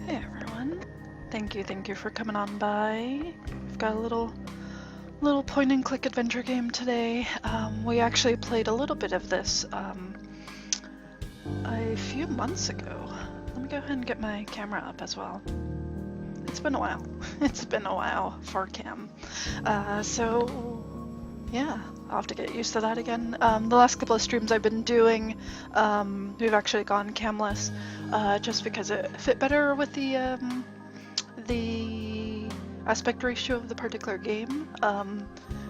Hey everyone, thank you for coming on by. We've got a little point and click adventure game today. We actually played a little bit of this a few months ago. Let me go ahead and get my camera up as well. It's been a while. It's been a while for cam. So yeah, I'll have to get used to that again. The last couple of streams I've been doing, we've actually gone camless, just because it fit better with the aspect ratio of the particular game. I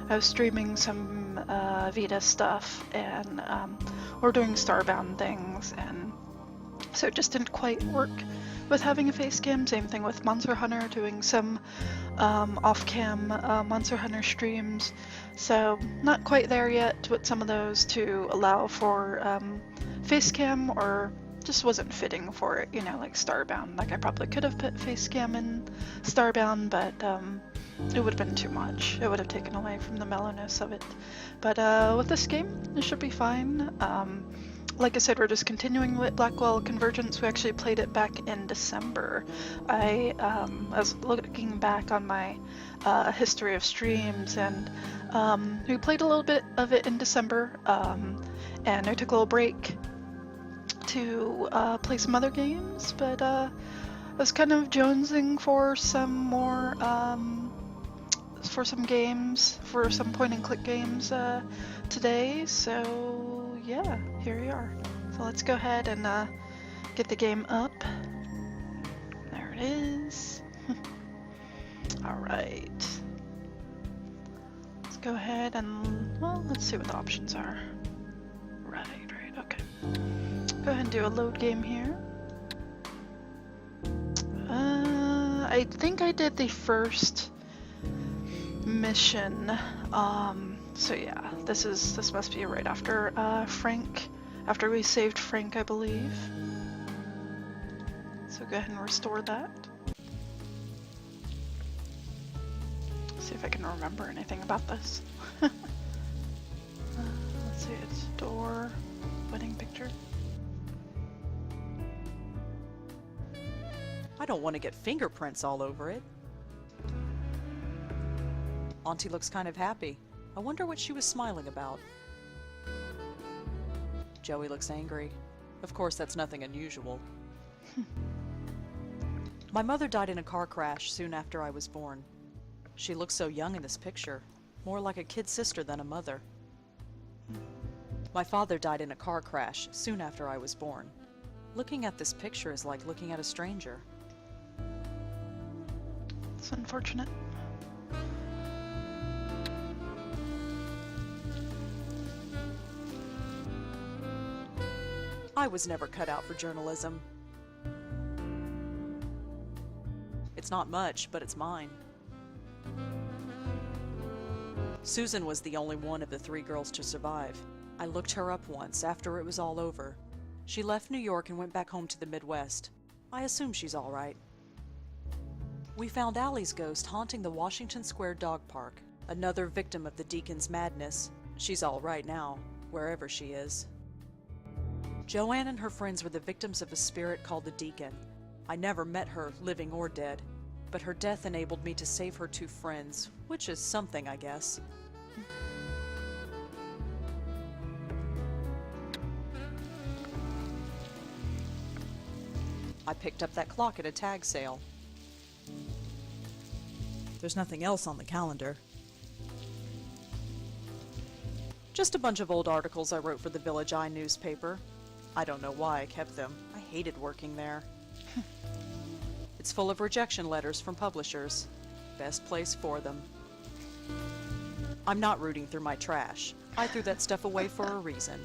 was streaming some Vita stuff, and we're doing Starbound things, and so it just didn't quite work with having a face cam. Same thing with Monster Hunter, doing some off-cam Monster Hunter streams. So not quite there yet with some of those to allow for face cam, or just wasn't fitting for it, you know, like Starbound. Like I probably could have put face cam in Starbound, but it would have been too much. It would have taken away from the mellowness of it. But with this game, it should be fine. Like I said, we're just continuing with Blackwell Convergence. We actually played it back in December. I was looking back on my history of streams, and we played a little bit of it in December, and I took a little break to play some other games, but I was kind of jonesing for some more, for some games, for some point and click games today, so yeah, here we are. So let's go ahead and get the game up. There it is. Alright. Let's go ahead and, well, let's see what the options are. Right, okay. Go ahead and do a load game here. I think I did the first mission. So yeah, this must be right after Frank, after we saved Frank, I believe. So go ahead and restore that. See if I can remember anything about this. Let's see, it's door, wedding picture. I don't want to get fingerprints all over it. Auntie looks kind of happy. I wonder what she was smiling about. Joey looks angry. Of course, that's nothing unusual. My mother died in a car crash soon after I was born. She looks so young in this picture, more like a kid sister than a mother. My father died in a car crash soon after I was born. Looking at this picture is like looking at a stranger. It's unfortunate. I was never cut out for journalism. It's not much, but it's mine. Susan was the only one of the 3 girls to survive. I looked her up once after it was all over. She left New York and went back home to the Midwest. I assume she's all right. We found Allie's ghost haunting the Washington Square dog park, another victim of the Deacon's madness. She's all right now, wherever she is. Joanne and her friends were the victims of a spirit called the Deacon. I never met her, living or dead, but her death enabled me to save her 2 friends, which is something, I guess. I picked up that clock at a tag sale. There's nothing else on the calendar. Just a bunch of old articles I wrote for the Village Eye newspaper. I don't know why I kept them. I hated working there. It's full of rejection letters from publishers. Best place for them. I'm not rooting through my trash. I threw that stuff away for a reason.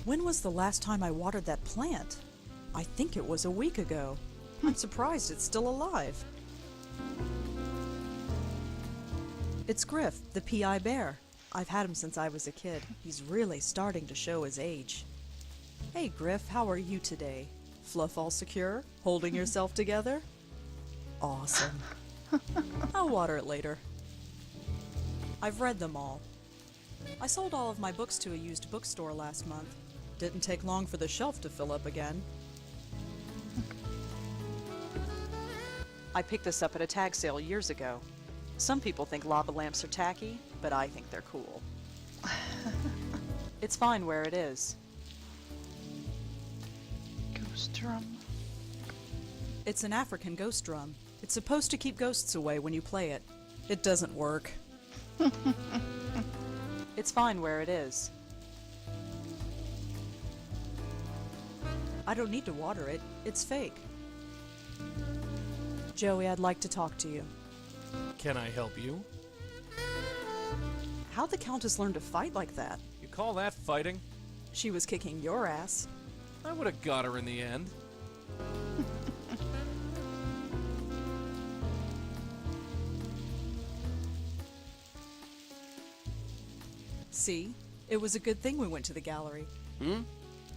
When was the last time I watered that plant? I think it was a week ago. I'm surprised it's still alive. It's Griff, the PI bear. I've had him since I was a kid. He's really starting to show his age. Hey Griff, how are you today? Fluff all secure? Holding yourself together? Awesome. I'll water it later. I've read them all. I sold all of my books to a used bookstore last month. Didn't take long for the shelf to fill up again. I picked this up at a tag sale years ago. Some people think lava lamps are tacky, but I think they're cool. It's fine where it is. Ghost drum. It's an African ghost drum. It's supposed to keep ghosts away when you play it. It doesn't work. It's fine where it is. I don't need to water it. It's fake. Joey, I'd like to talk to you. Can I help you? How'd the Countess learn to fight like that? You call that fighting? She was kicking your ass. I would have got her in the end. See? It was a good thing we went to the gallery. Hmm?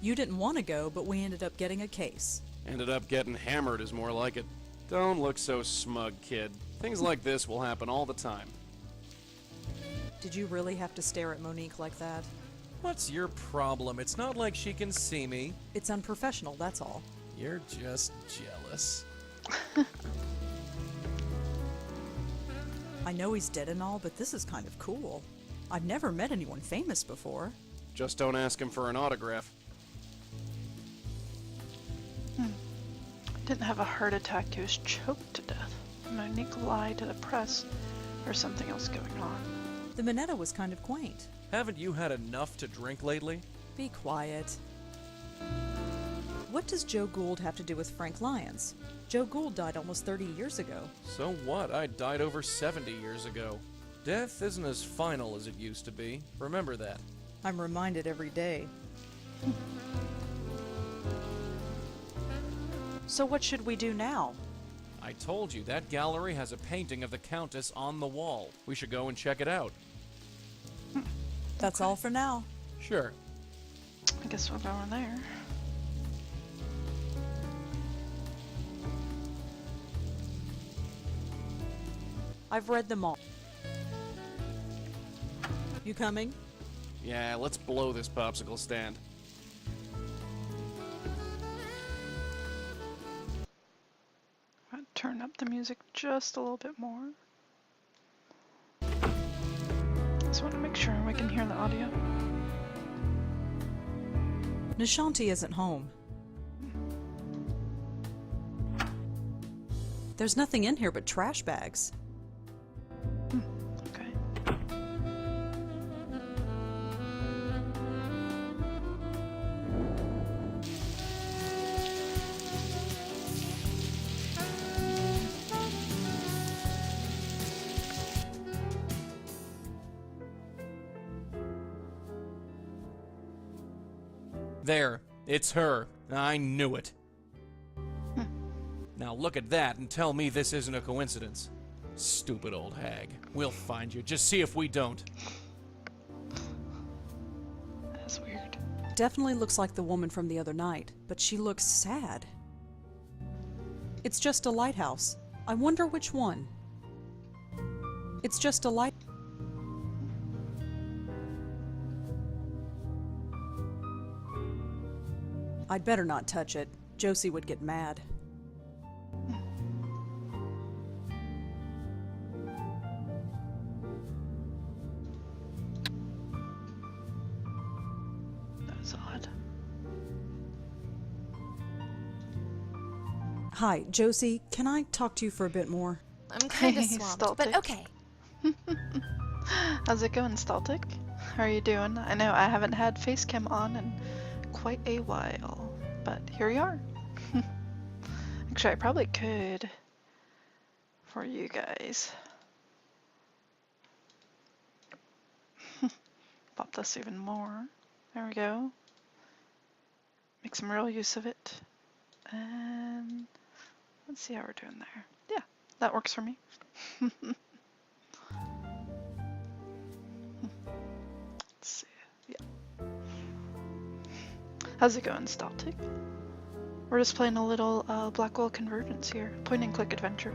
You didn't want to go, but we ended up getting a case. Ended up getting hammered is more like it. Don't look so smug, kid. Things like this will happen all the time. Did you really have to stare at Monique like that? What's your problem? It's not like she can see me. It's unprofessional, that's all. You're just jealous. I know he's dead and all, but this is kind of cool. I've never met anyone famous before. Just don't ask him for an autograph. Didn't have a heart attack, he was choked to death. Monique lied to the press. There's something else going on. The Minetta was kind of quaint. Haven't you had enough to drink lately? Be quiet. What does Joe Gould have to do with Frank Lyons? Joe Gould died almost 30 years ago. So what? I died over 70 years ago. Death isn't as final as it used to be. Remember that. I'm reminded every day. So what should we do now? I told you, that gallery has a painting of the Countess on the wall. We should go and check it out. That's all for now. Sure. I guess we'll go in there. I've read them all. You coming? Yeah, let's blow this popsicle stand. I'll turn up the music just a little bit more. Just want to make sure we can hear the audio. Nishanti isn't home. There's nothing in here but trash bags. Okay. There, it's her. I knew it. Now look at that and tell me this isn't a coincidence. Stupid old hag. We'll find you. Just see if we don't. That's weird. Definitely looks like the woman from the other night, but she looks sad. It's just a lighthouse. I wonder which one. It's just a light. I'd better not touch it. Josie would get mad. That's odd. Hi, Josie, can I talk to you for a bit more? I'm kind of Hey, swamped, but Staltic. okay. How's it going, Staltic? How are you doing? I know I haven't had Facecam on in quite a while, but here we are. Actually, I probably could for you guys. Pop this even more. There we go. Make some real use of it. And let's see how we're doing there. Yeah, that works for me. Let's see. Yeah. How's it going, Staltic? We're just playing a little Blackwell Convergence here. Point and click adventure.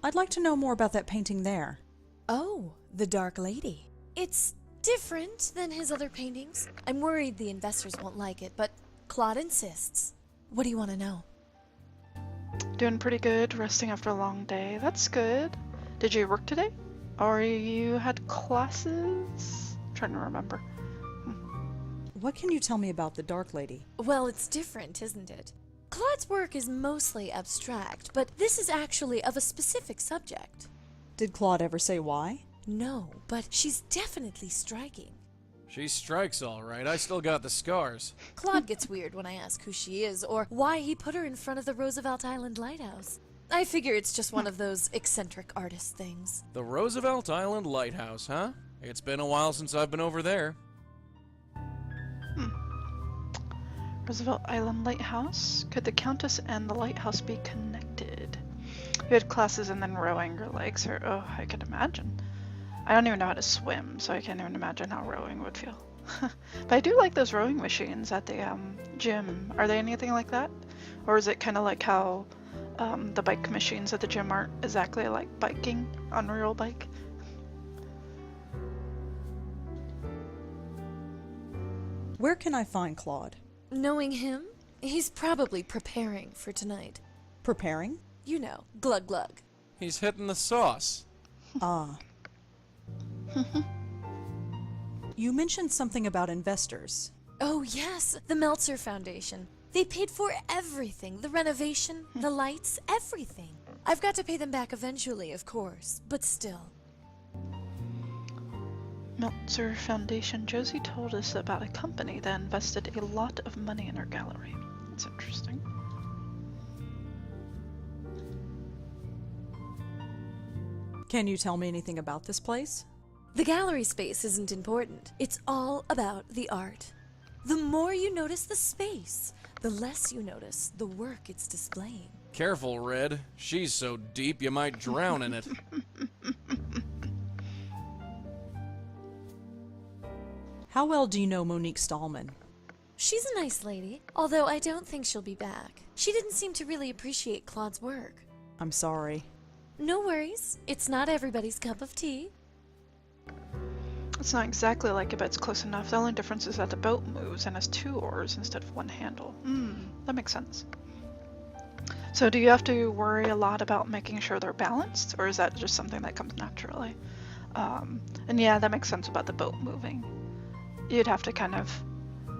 I'd like to know more about that painting there. Oh, the Dark Lady. It's different than his other paintings. I'm worried the investors won't like it, but Claude insists. What do you want to know? Doing pretty good, resting after a long day. That's good. Did you work today? Or you had classes? I'm trying to remember. What can you tell me about the Dark Lady? Well, it's different, isn't it? Claude's work is mostly abstract, but this is actually of a specific subject. Did Claude ever say why? No, but she's definitely striking. She strikes all right. I still got the scars. Claude gets weird when I ask who she is or why he put her in front of the Roosevelt Island Lighthouse. I figure it's just one of those eccentric artist things. The Roosevelt Island Lighthouse, huh? It's been a while since I've been over there. Roosevelt Island Lighthouse. Could the Countess and the lighthouse be connected? You had classes and then rowing. Your legs are... Oh, I could imagine. I don't even know how to swim, so I can't even imagine how rowing would feel. But I do like those rowing machines at the gym. Are they anything like that? Or is it kind of like how the bike machines at the gym aren't exactly like biking on a real bike? Where can I find Claude? Knowing him, he's probably preparing for tonight. Preparing? You know, glug glug. He's hitting the sauce. Ah. You mentioned something about investors. Oh yes, the Meltzer Foundation. They paid for everything, the renovation, the lights, everything. I've got to pay them back eventually, of course, but still. Meltzer Foundation. Josie told us about a company that invested a lot of money in her gallery. That's interesting. Can you tell me anything about this place? The gallery space isn't important. It's all about the art. The more you notice the space, the less you notice the work it's displaying. Careful, Red. She's so deep you might drown in it. How well do you know Monique Stallman? She's a nice lady, although I don't think she'll be back. She didn't seem to really appreciate Claude's work. I'm sorry. No worries. It's not everybody's cup of tea. It's not exactly like it, but it's close enough. The only difference is that the boat moves and has 2 oars instead of 1 handle. That makes sense. So do you have to worry a lot about making sure they're balanced, or is that just something that comes naturally? And yeah, that makes sense about the boat moving. You'd have to kind of...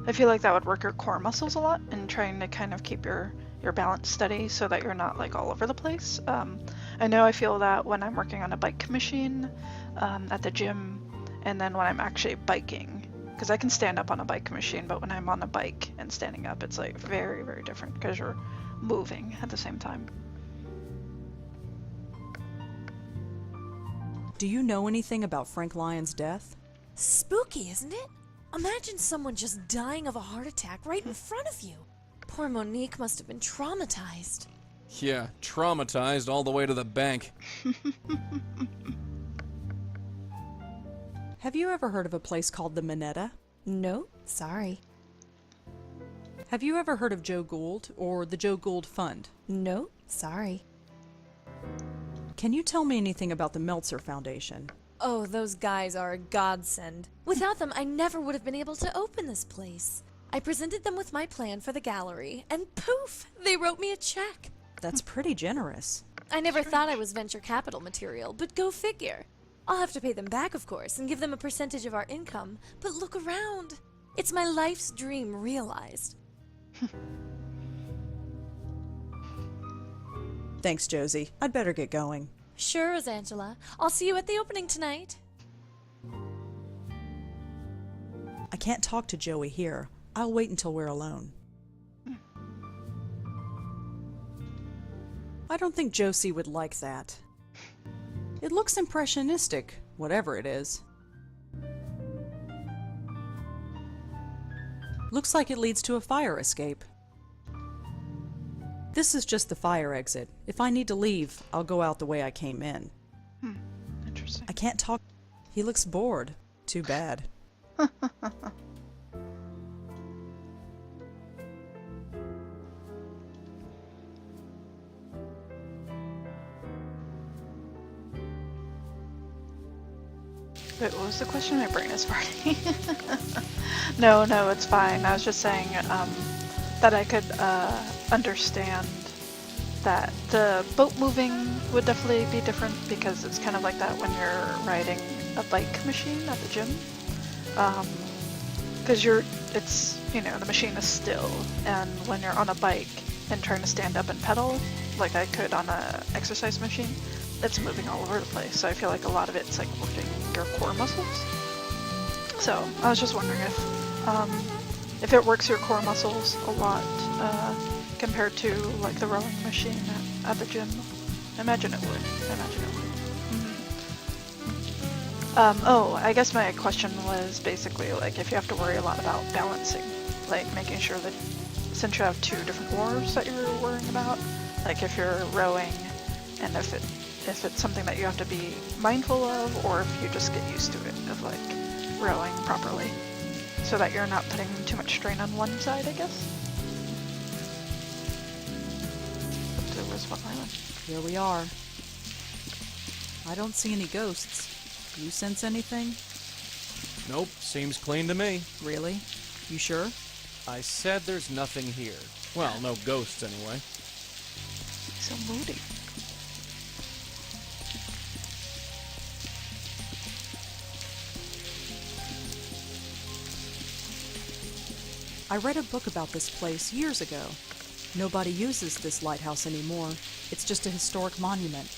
I feel like that would work your core muscles a lot in trying to kind of keep your balance steady so that you're not like all over the place. I know I feel that when I'm working on a bike machine at the gym, and then when I'm actually biking, because I can stand up on a bike machine, but when I'm on a bike and standing up, it's like very, very different because you're moving at the same time. Do you know anything about Frank Lyon's death? Spooky, isn't it? Imagine someone just dying of a heart attack right in front of you. Poor Monique must have been traumatized. Yeah, traumatized all the way to the bank. Have you ever heard of a place called the Minetta? No, sorry. Have you ever heard of Joe Gould or the Joe Gould Fund? No, sorry. Can you tell me anything about the Meltzer Foundation? Oh, those guys are a godsend. Without them, I never would have been able to open this place. I presented them with my plan for the gallery, and poof, they wrote me a check. That's pretty generous. I never thought I was venture capital material, but go figure. I'll have to pay them back, of course, and give them a percentage of our income, but look around. It's my life's dream realized. Thanks, Josie. I'd better get going. Sure, Angela. I'll see you at the opening tonight. I can't talk to Joey here. I'll wait until we're alone. I don't think Josie would like that. It looks impressionistic, whatever it is. Looks like it leads to a fire escape. This is just the fire exit. If I need to leave, I'll go out the way I came in. Interesting. I can't talk. He looks bored. Too bad. Wait, what was the question? My brain is farting. No, it's fine. I was just saying that I could understand that the boat moving would definitely be different because it's kind of like that when you're riding a bike machine at the gym. Because the machine is still, and when you're on a bike and trying to stand up and pedal, like I could on a exercise machine, it's moving all over the place. So I feel like a lot of it's like working your core muscles. So I was just wondering if it works your core muscles a lot compared to like the rowing machine at the gym. I imagine it would. I guess my question was basically like if you have to worry a lot about balancing, like making sure that since you have two different oars that you're worrying about, like if you're rowing and if it's something that you have to be mindful of, or if you just get used to it of like rowing properly so that you're not putting too much strain on one side, I guess. There was one island. Here we are. I don't see any ghosts. You sense anything? Nope, seems clean to me. Really? You sure? I said there's nothing here. Well, no ghosts anyway. So moody. I read a book about this place years ago. Nobody uses this lighthouse anymore. It's just a historic monument.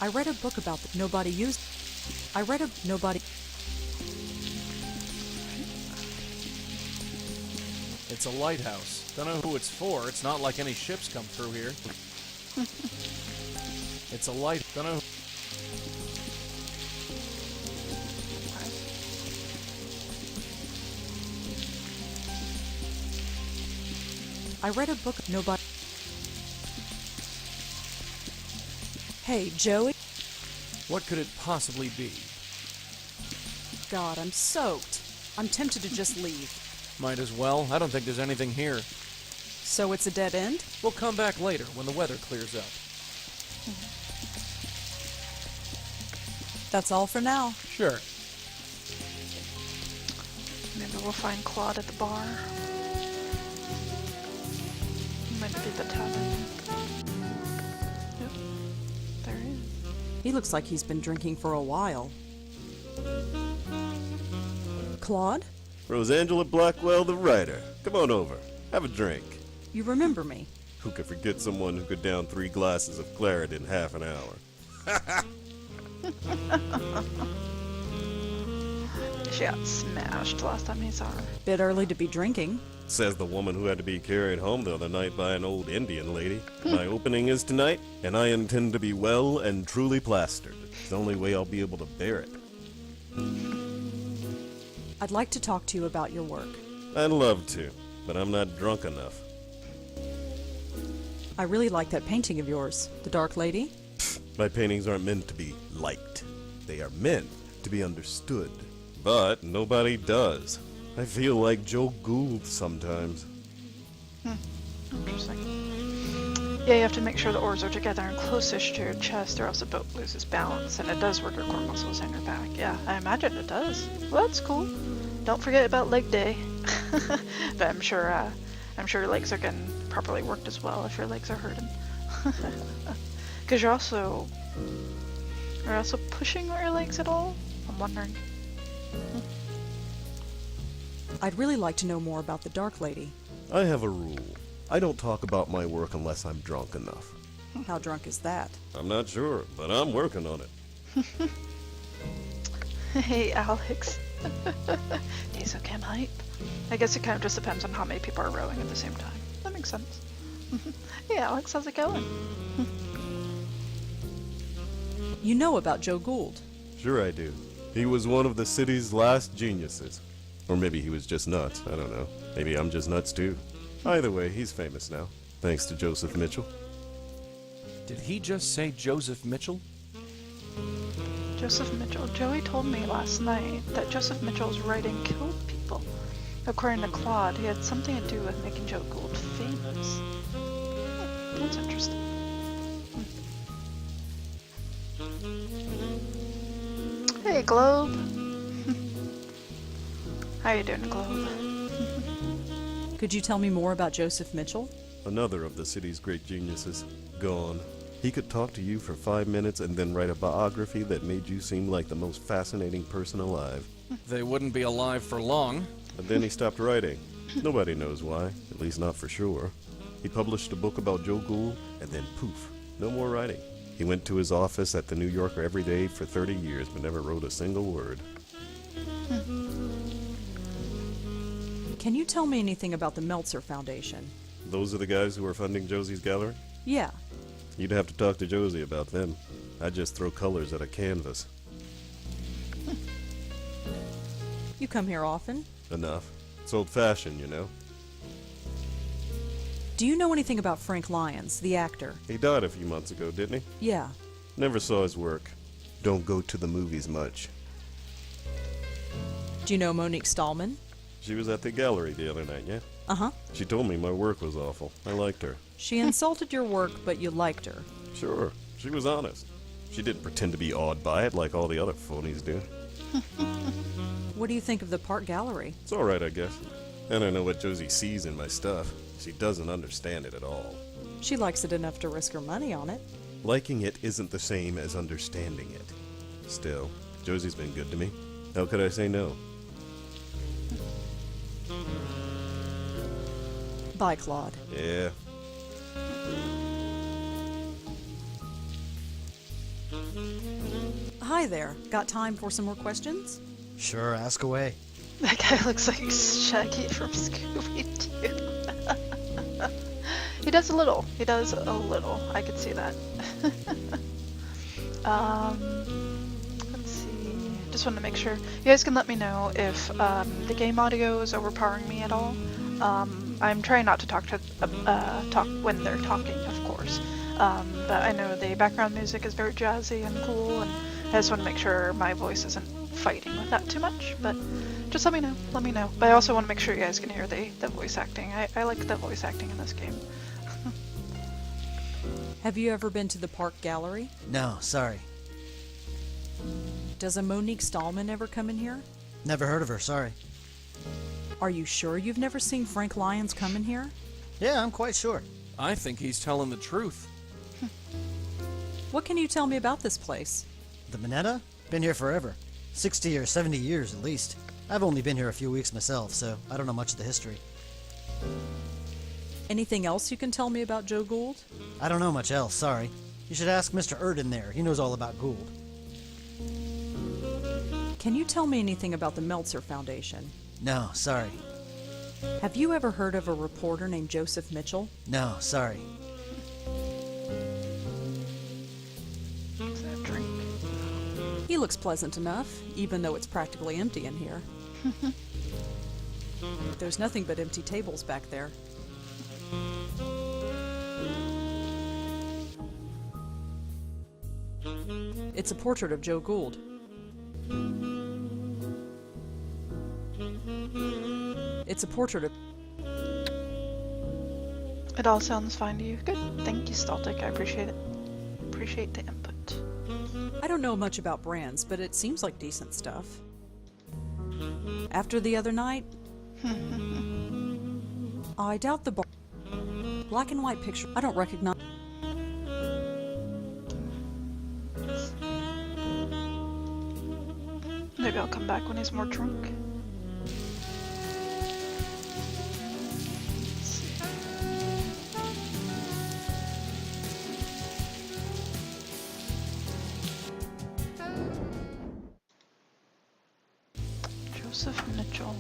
I read a book about nobody used. Nobody. It's a lighthouse. Don't know who it's for. It's not like any ships come through here. It's a light. Don't know. I read a book. Nobody. Hey, Joey. What could it possibly be? God, I'm soaked. I'm tempted to just leave. Might as well. I don't think there's anything here. So it's a dead end? We'll come back later when the weather clears up. That's all for now. Sure. Maybe we'll find Claude at the bar. Might be the tavern. Yep. There he is. He looks like he's been drinking for a while. Claude? Rosangela Blackwell, the writer. Come on over. Have a drink. You remember me? Who could forget someone who could down 3 glasses of claret in half an hour? She got smashed last time he saw her. Bit early to be drinking. Says the woman who had to be carried home the other night by an old Indian lady. My opening is tonight, and I intend to be well and truly plastered. It's the only way I'll be able to bear it. I'd like to talk to you about your work. I'd love to, but I'm not drunk enough. I really like that painting of yours, The Dark Lady. My paintings aren't meant to be liked. They are meant to be understood. But nobody does. I feel like Joe Gould sometimes. Interesting. Yeah, you have to make sure the oars are together and closest to your chest or else the boat loses balance, and it does work your core muscles and your back. Yeah, I imagine it does. Well, that's cool. Don't forget about leg day. But I'm sure your legs are getting properly worked as well if your legs are hurting. Because you're also pushing your legs at all? I'm wondering. I'd really like to know more about the Dark Lady. I have a rule. I don't talk about my work unless I'm drunk enough. How drunk is that? I'm not sure, but I'm working on it. Hey, Alex. Diesel cam hype. I guess it kind of just depends on how many people are rowing at the same time. That makes sense. Hey, Alex, how's it going? You know about Joe Gould. Sure I do. He was one of the city's last geniuses. Or maybe he was just nuts. I don't know. Maybe I'm just nuts too. Either way, he's famous now, thanks to Joseph Mitchell. Did he just say Joseph Mitchell? Joseph Mitchell. Joey told me last night that Joseph Mitchell's writing killed people. According to Claude, he had something to do with making Joe Gould famous. That's interesting. Hey, Globe. How you doing, Globe? Could you tell me more about Joseph Mitchell? Another of the city's great geniuses. Gone. He could talk to you for 5 minutes and then write a biography that made you seem like the most fascinating person alive. They wouldn't be alive for long. And then he stopped writing. Nobody knows why, at least not for sure. He published a book about Joe Gould, and then poof, no more writing. He went to his office at the New Yorker every day for 30 years, but never wrote a single word. Can you tell me anything about the Meltzer Foundation? Those are the guys who are funding Josie's gallery? Yeah. You'd have to talk to Josie about them. I just throw colors at a canvas. You come here often? Enough. It's old-fashioned, you know. Do you know anything about Frank Lyons, the actor? He died a few months ago, didn't he? Yeah. Never saw his work. Don't go to the movies much. Do you know Monique Stallman? She was at the gallery the other night, yeah? Uh-huh. She told me my work was awful. I liked her. She insulted your work, but you liked her. Sure, she was honest. She didn't pretend to be awed by it like all the other phonies do. What do you think of the Park Gallery? It's alright, I guess. I don't know what Josie sees in my stuff. She doesn't understand it at all. She likes it enough to risk her money on it. Liking it isn't the same as understanding it. Still, Josie's been good to me. How could I say no? Bye, Claude. Yeah. Hi there. Got time for some more questions? Sure, ask away. That guy looks like Shaggy from Scooby-Doo. He does a little. He does a little. I could see that. Let's see. Just wanted to make sure. You guys can let me know if the game audio is overpowering me at all. I'm trying not to talk when they're talking, of course. But I know the background music is very jazzy and cool, and I just want to make sure my voice isn't fighting with that too much. But just let me know. Let me know. But I also want to make sure you guys can hear the voice acting. I like the voice acting in this game. Have you ever been to the Park Gallery? No, sorry. Does a Monique Stallman ever come in here? Never heard of her, sorry. Are you sure you've never seen Frank Lyons come in here? Yeah, I'm quite sure. I think he's telling the truth. What can you tell me about this place? The Minetta? Been here forever. 60 or 70 years at least. I've only been here a few weeks myself, so I don't know much of the history. Anything else you can tell me about Joe Gould? I don't know much else, sorry. You should ask Mr. Erdin there. He knows all about Gould. Can you tell me anything about the Meltzer Foundation? No, sorry. Have you ever heard of a reporter named Joseph Mitchell? No, sorry. Is that a drink? He looks pleasant enough, even though it's practically empty in here. There's nothing but empty tables back there. It's a portrait of Joe Gould. It's a portrait of... It all sounds fine to you. Good. Thank you, Staltic. I appreciate it. Appreciate the input. I don't know much about brands, but it seems like decent stuff. After the other night, I doubt the bar. Black and white picture. I don't recognize. Maybe I'll come back when he's more drunk. Joseph Mitchell.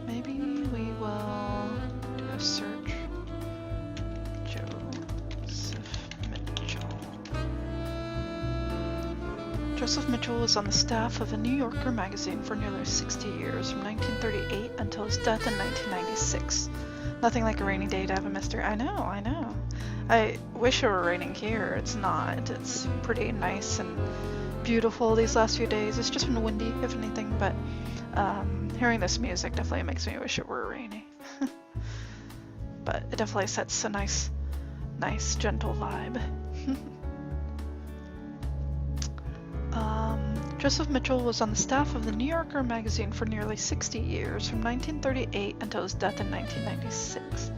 Maybe we will do a search. Joseph Mitchell. Joseph Mitchell was on the staff of the New Yorker magazine for nearly 60 years, from 1938 until his death in 1996. Nothing like a rainy day to have a mystery. I know. I wish it were raining here. It's not. It's pretty nice and beautiful these last few days. It's just been windy, if anything, but hearing this music definitely makes me wish it were rainy. But it definitely sets a nice, gentle vibe. Joseph Mitchell was on the staff of the New Yorker magazine for nearly 60 years, from 1938 until his death in 1996.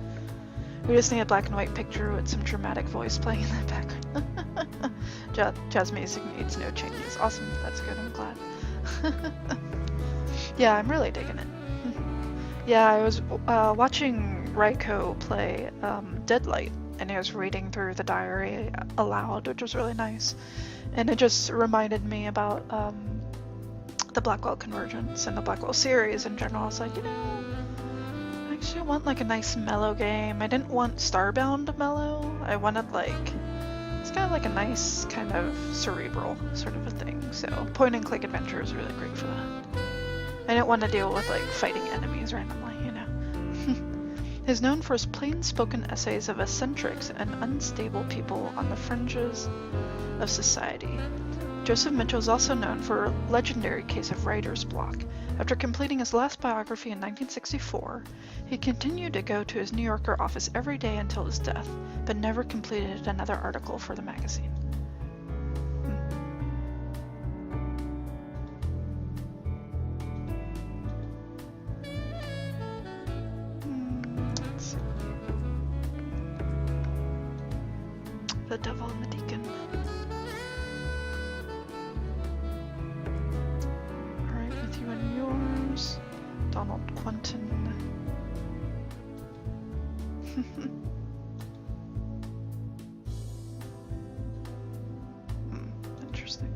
We just need a black and white picture with some dramatic voice playing in the background. Jazz music needs no changes. Awesome, that's good, I'm glad. Yeah, I'm really digging it. Yeah, I was watching Raiko play Deadlight, and he was reading through the diary aloud, which was really nice. And it just reminded me about the Blackwell Convergence and the Blackwell series in general. I was like, I actually want like a nice mellow game. I didn't want Starbound mellow. I wanted it's kind of like a nice kind of cerebral sort of a thing. So point and click adventure is really great for that. I didn't want to deal with like fighting enemies randomly, He's known for his plain-spoken essays of eccentrics and unstable people on the fringes of society. Joseph Mitchell is also known for a legendary case of writer's block. After completing his last biography in 1964, he continued to go to his New Yorker office every day until his death, but never completed another article for the magazine. Let's see. The Devil and the Deacon. Donald Quentin. Interesting.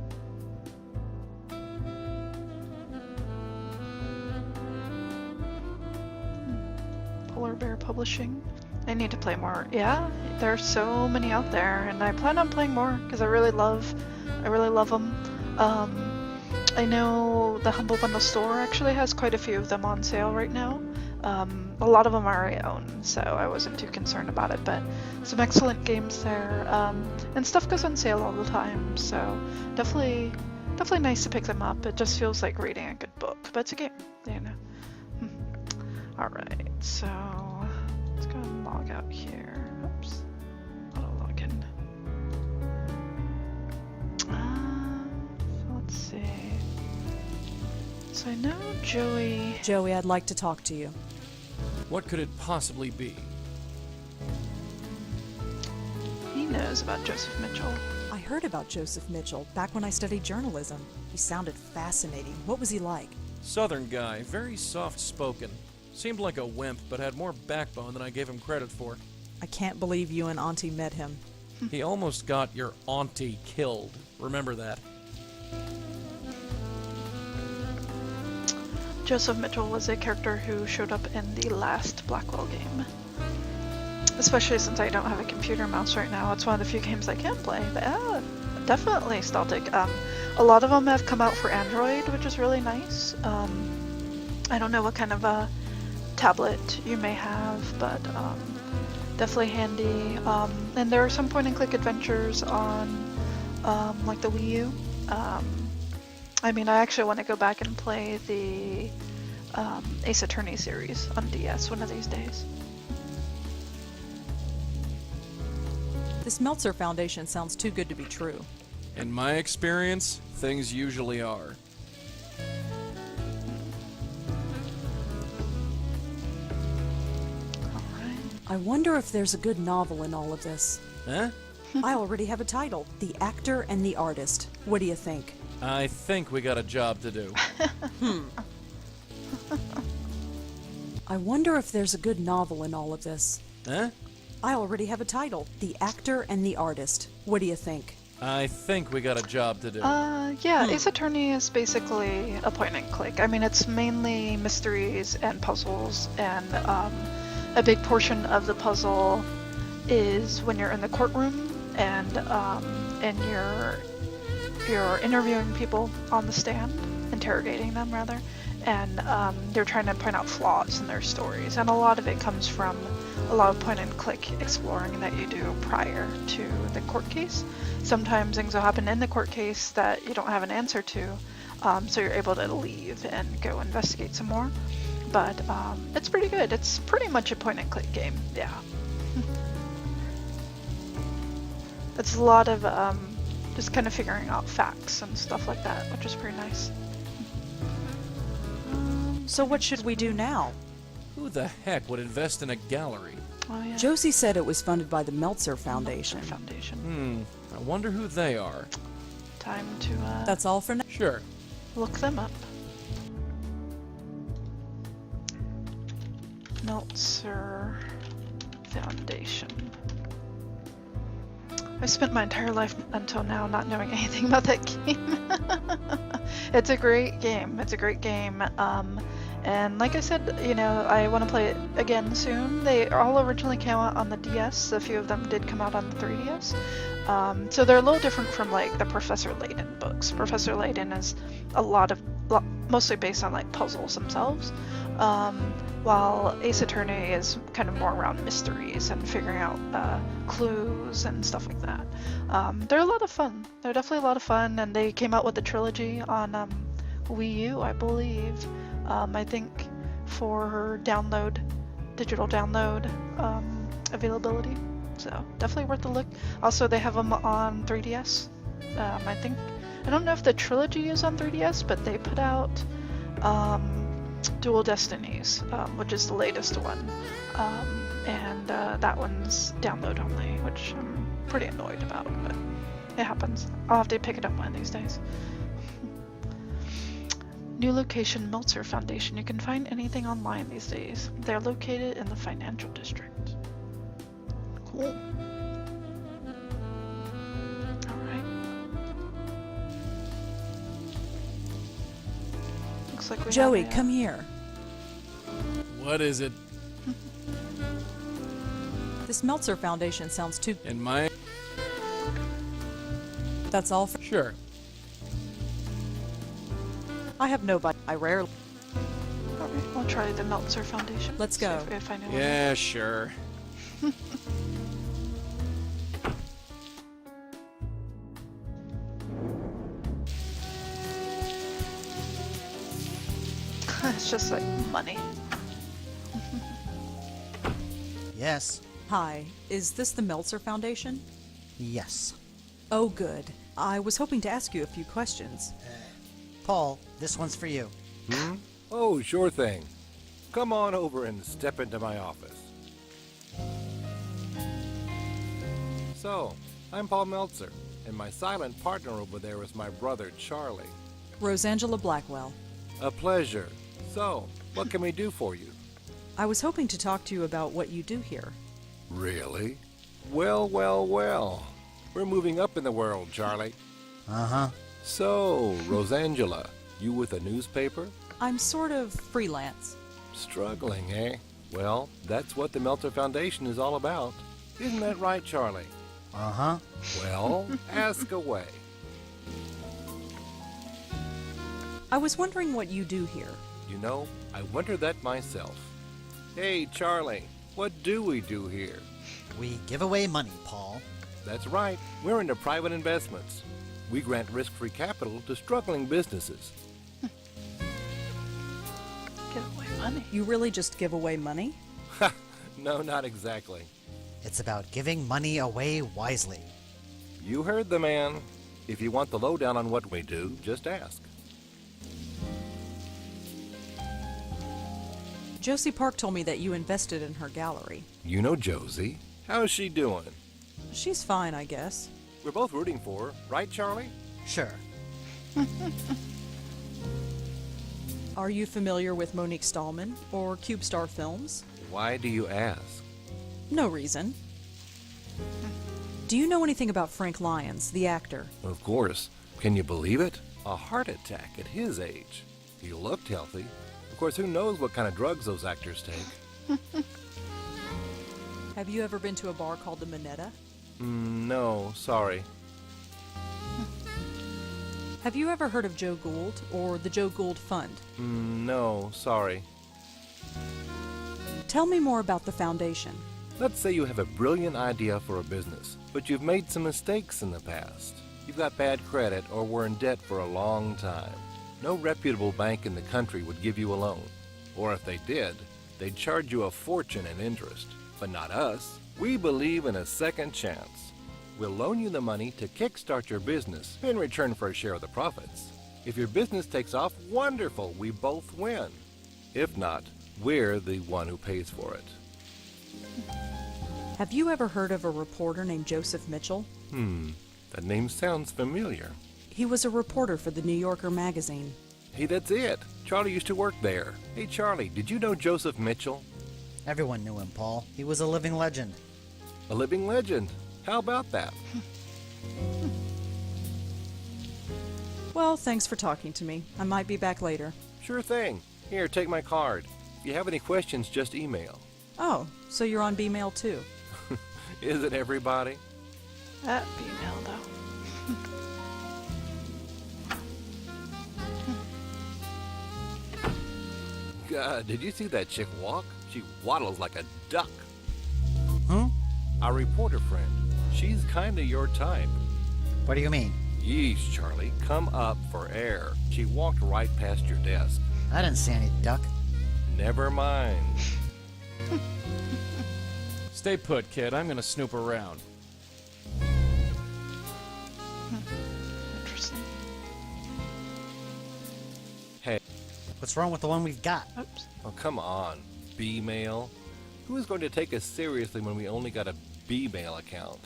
Polar Bear Publishing. I need to play more. Yeah, there are so many out there, and I plan on playing more because I really love them. I know the Humble Bundle store actually has quite a few of them on sale right now. A lot of them are I own, so I wasn't too concerned about it, but some excellent games there. And stuff goes on sale all the time, so definitely nice to pick them up. It just feels like reading a good book, but it's a game, Alright, so let's go and log out here. Oops, auto login. So let's see. So I know Joey... Joey, I'd like to talk to you. What could it possibly be? He knows about Joseph Mitchell. I heard about Joseph Mitchell back when I studied journalism. He sounded fascinating. What was he like? Southern guy, very soft-spoken. Seemed like a wimp, but had more backbone than I gave him credit for. I can't believe you and Auntie met him. He almost got your auntie killed. Remember that. Joseph Mitchell was a character who showed up in the last Blackwell game. Especially since I don't have a computer mouse right now, it's one of the few games I can play, but definitely Staltic. A lot of them have come out for Android, which is really nice. I don't know what kind of a tablet you may have, but definitely handy. And there are some point-and-click adventures on like the Wii U. I mean, I actually want to go back and play the Ace Attorney series on DS one of these days. This Meltzer Foundation sounds too good to be true. In my experience, things usually are. Alright. I wonder if there's a good novel in all of this. Huh? I already have a title, The Actor and the Artist. What do you think? I think we got a job to do. I wonder if there's a good novel in all of this. Huh? I already have a title, The Actor and the Artist. What do you think? I think we got a job to do. Yeah, Ace Attorney is basically a point and click. I mean, it's mainly mysteries and puzzles, and a big portion of the puzzle is when you're in the courtroom and you're interviewing people on the stand, interrogating them rather, and you're trying to point out flaws in their stories. And a lot of it comes from a lot of point and click exploring that you do prior to the court case. Sometimes things will happen in the court case that you don't have an answer to, so you're able to leave and go investigate some more. But it's pretty good. It's pretty much a point and click game, yeah. It's a lot of just kind of figuring out facts and stuff like that, which is pretty nice. So what should we do now? Who the heck would invest in a gallery? Oh yeah. Josie said it was funded by the Meltzer Foundation. I wonder who they are. Time to That's all for now. Sure. look them up. Meltzer Foundation. I spent my entire life until now not knowing anything about that game. It's a great game. It's a great game. And like I said, you know, I want to play it again soon. They all originally came out on the DS. A few of them did come out on the 3DS. So they're a little different from like the Professor Layton books. Professor Layton is mostly based on like puzzles themselves. While Ace Attorney is kind of more around mysteries and figuring out clues and stuff like that. They're a lot of fun. They're definitely a lot of fun, and they came out with a trilogy on Wii U, I believe. I think for digital download availability. So definitely worth a look. Also, they have them on 3DS. I don't know if the trilogy is on 3DS, but they put out Dual Destinies, which is the latest one, and that one's download only, which I'm pretty annoyed about, but it happens. I'll have to pick it up one of these days. New location, Meltzer Foundation. You can find anything online these days. They're located in the financial district. Cool. Alright. Looks like we Joey, have come here. What is it? This Meltzer Foundation sounds too... In my... That's all for... Sure. I have nobody. I rarely... Alright, we'll try the Meltzer Foundation. Let's See go. if I know Yeah, sure. It's just like money. Yes. Hi, is this the Meltzer Foundation? Yes. Oh, good. I was hoping to ask you a few questions. Paul, this one's for you. Oh, sure thing. Come on over and step into my office. So, I'm Paul Meltzer, and my silent partner over there is my brother, Charlie. Rosangela Blackwell. A pleasure. So, what can we do for you? I was hoping to talk to you about what you do here. Really? Well, well, well. We're moving up in the world, Charlie. Uh-huh. So, Rosangela, you with a newspaper? I'm sort of freelance. Struggling, eh? Well, that's what the Meltzer Foundation is all about. Isn't that right, Charlie? Uh-huh. Well, ask away. I was wondering what you do here. You know, I wonder that myself. Hey, Charlie, what do we do here? We give away money, Paul. That's right. We're into private investments. We grant risk-free capital to struggling businesses. Give away money. You really just give away money? No, not exactly. It's about giving money away wisely. You heard the man. If you want the lowdown on what we do, just ask. Josie Park told me that you invested in her gallery. You know Josie. How's she doing? She's fine, I guess. We're both rooting for her, right, Charlie? Sure. Are you familiar with Monique Stallman or CubeStar Films? Why do you ask? No reason. Do you know anything about Frank Lyons, the actor? Of course. Can you believe it? A heart attack at his age. He looked healthy. Of course, who knows what kind of drugs those actors take? Have you ever been to a bar called the Minetta? No, sorry. Have you ever heard of Joe Gould or the Joe Gould Fund? No, sorry. Tell me more about the foundation. Let's say you have a brilliant idea for a business, but you've made some mistakes in the past. You've got bad credit or were in debt for a long time. No reputable bank in the country would give you a loan. Or if they did, they'd charge you a fortune in interest. But not us. We believe in a second chance. We'll loan you the money to kickstart your business in return for a share of the profits. If your business takes off, wonderful, we both win. If not, we're the one who pays for it. Have you ever heard of a reporter named Joseph Mitchell? That name sounds familiar. He was a reporter for the New Yorker magazine. Hey, that's it. Charlie used to work there. Hey, Charlie, did you know Joseph Mitchell? Everyone knew him, Paul. He was a living legend. A living legend. How about that? Well, thanks for talking to me. I might be back later. Sure thing. Here, take my card. If you have any questions, just email. Oh, so you're on B-mail too? Isn't everybody? That female, though. God, did you see that chick walk? She waddles like a duck. Huh? Our reporter friend. She's kinda your type. What do you mean? Yeesh, Charlie, come up for air. She walked right past your desk. I didn't see any duck. Never mind. Stay put, kid. I'm gonna snoop around. Interesting. Hey, What's wrong with the one we've got? Oops. oh, come on. B-mail? Who is going to take us seriously when we only got a B-mail account?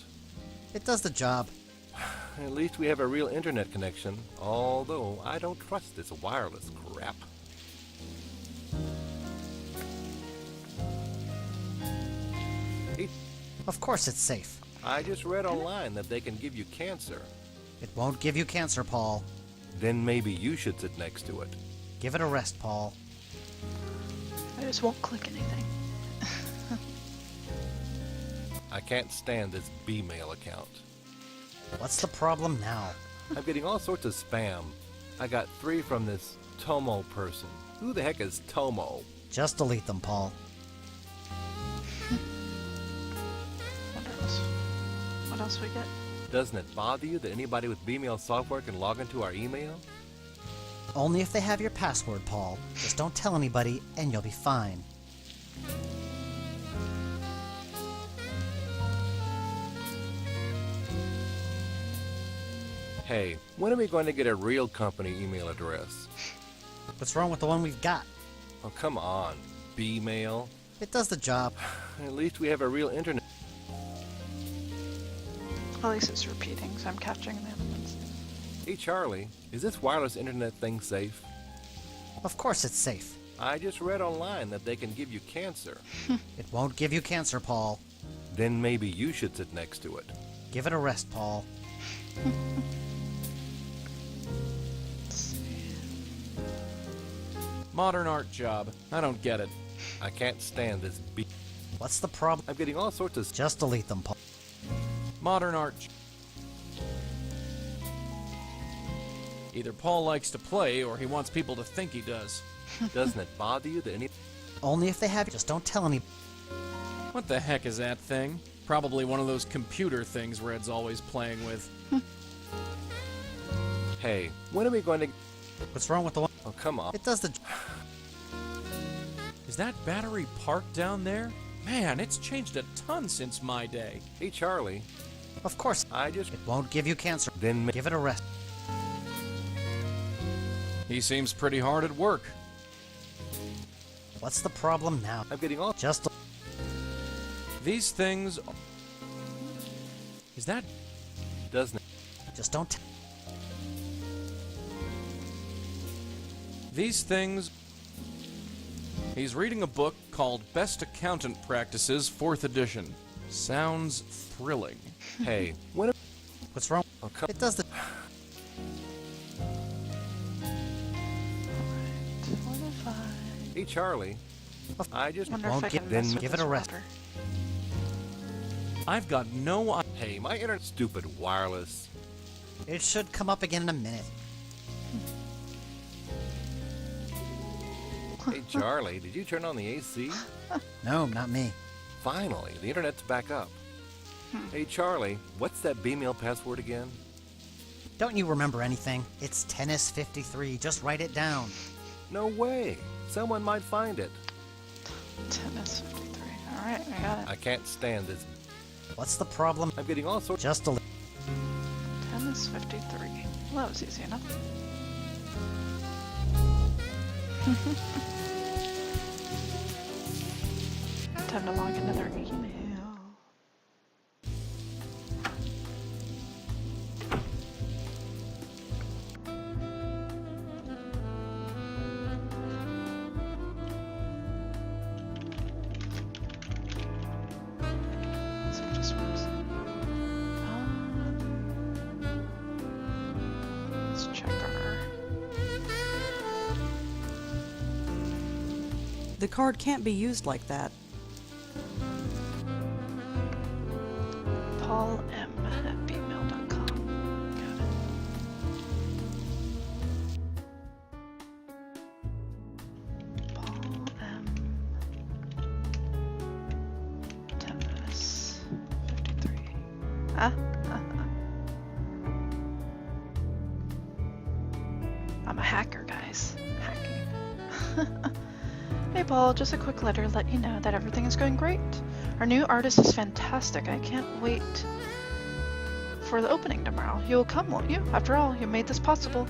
It does the job. At least we have a real internet connection, although I don't trust this wireless crap. Hey, Of course it's safe. I just read online that they can give you cancer. It won't give you cancer, Paul. Then maybe you should sit next to it. Give it a rest, Paul. I just won't click anything. I can't stand this B-mail account. What's the problem now? I'm getting all sorts of spam. I got 3 from this Tomo person. Who the heck is Tomo? Just delete them, Paul. What else we get? Doesn't it bother you that anybody with B-mail software can log into our email? Only if they have your password, Paul. Just don't tell anybody, and you'll be fine. Hey, when are we going to get a real company email address? What's wrong with the one we've got? Oh, come on. B-mail? It does the job. At least we have a real internet. At least it's repeating, so I'm catching the other ones. Hey, Charlie, is this wireless internet thing safe? Of course it's safe. I just read online that they can give you cancer. It won't give you cancer, Paul. Then maybe you should sit next to it. Give it a rest, Paul. Let's see. Modern art job. I don't get it. I can't stand this B. What's the problem? I'm getting all sorts of Just delete them, Paul. Modern art. Either Paul likes to play, or he wants people to think he does. Doesn't it bother you that any... Only if they have. Just don't tell any. What the heck is that thing? Probably one of those computer things Red's always playing with. Hey, when are we going to... What's wrong with the one? Oh, come on. It does the. Is that battery parked down there? Man, it's changed a ton since my day. Hey, Charlie, Of course. I just... It won't give you cancer. Then... Give it a rest. He seems pretty hard at work. What's the problem now? I'm getting all... Just. These things... Is that... Doesn't it? Just don't. These things... He's reading a book called Best Accountant Practices, 4th edition. Sounds thrilling. Hey, when... What's wrong? Oh, come... It does the. 25. Hey, Charlie. I just... Wonder Won't if I give- can then mess with give it this a rest. router. I've got no Hey, my internet... Stupid wireless. It should come up again in a minute. Hey, Charlie, did you turn on the AC? No, not me. Finally, the internet's back up. Hey, Charlie, what's that B-mail password again? Don't you remember anything? It's tennis53. Just write it down. No way. Someone might find it. Tennis 53. Alright, I got it. I can't stand this. What's the problem? I'm getting all sorts... Just a. Tennis 53. Well, that was easy enough. Time to log into their email. So it just works. Let's check our... The card can't be used like that. Paul M at bmail.com. Got it. Paul M. Tennis 53. Ah. I'm a hacker, guys. Hacking. Hey Paul, just a quick letter to let you know that everything is going great. Our new artist is fantastic. I can't wait for the opening tomorrow. You'll come, won't you? After all, you made this possible.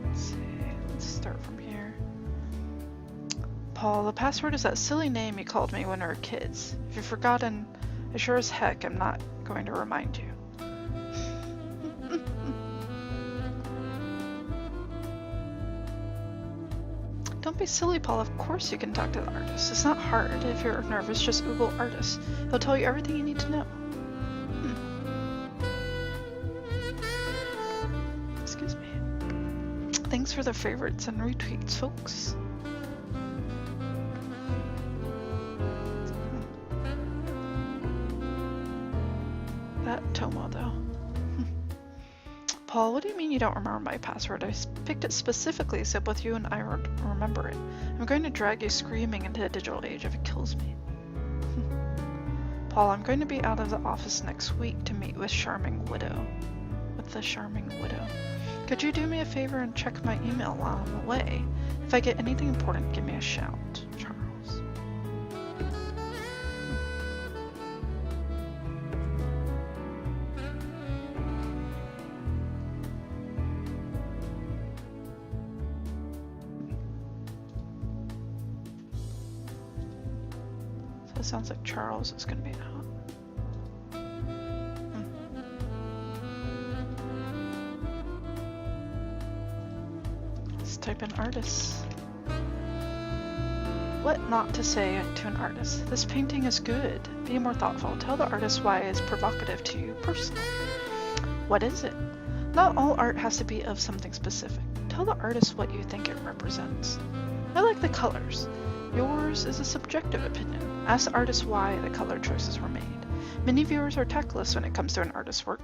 Let's see. Let's start from here. Paul, the password is that silly name you called me when we were kids. If you've forgotten, I sure as heck am not going to remind you. Don't be silly, Paul. Of course you can talk to the artist. It's not hard. If you're nervous, just Google artist. He'll tell you everything you need to know. Excuse me. Thanks for the favorites and retweets, folks. That Tomo, though. Paul, what do you mean you don't remember my password? I picked it specifically so both you and I would remember it. I'm going to drag you screaming into the digital age if it kills me. Paul, I'm going to be out of the office next week to meet with the Charming Widow. Could you do me a favor and check my email while I'm away? If I get anything important, give me a shout. Charles. It sounds like Charles is going to be out. Let's type in artists. What not to say to an artist? This painting is good. Be more thoughtful. Tell the artist why it is provocative to you personally. What is it? Not all art has to be of something specific. Tell the artist what you think it represents. I like the colors. Yours is a subjective opinion. Ask the artist why the color choices were made. Many viewers are tactless when it comes to an artist's work.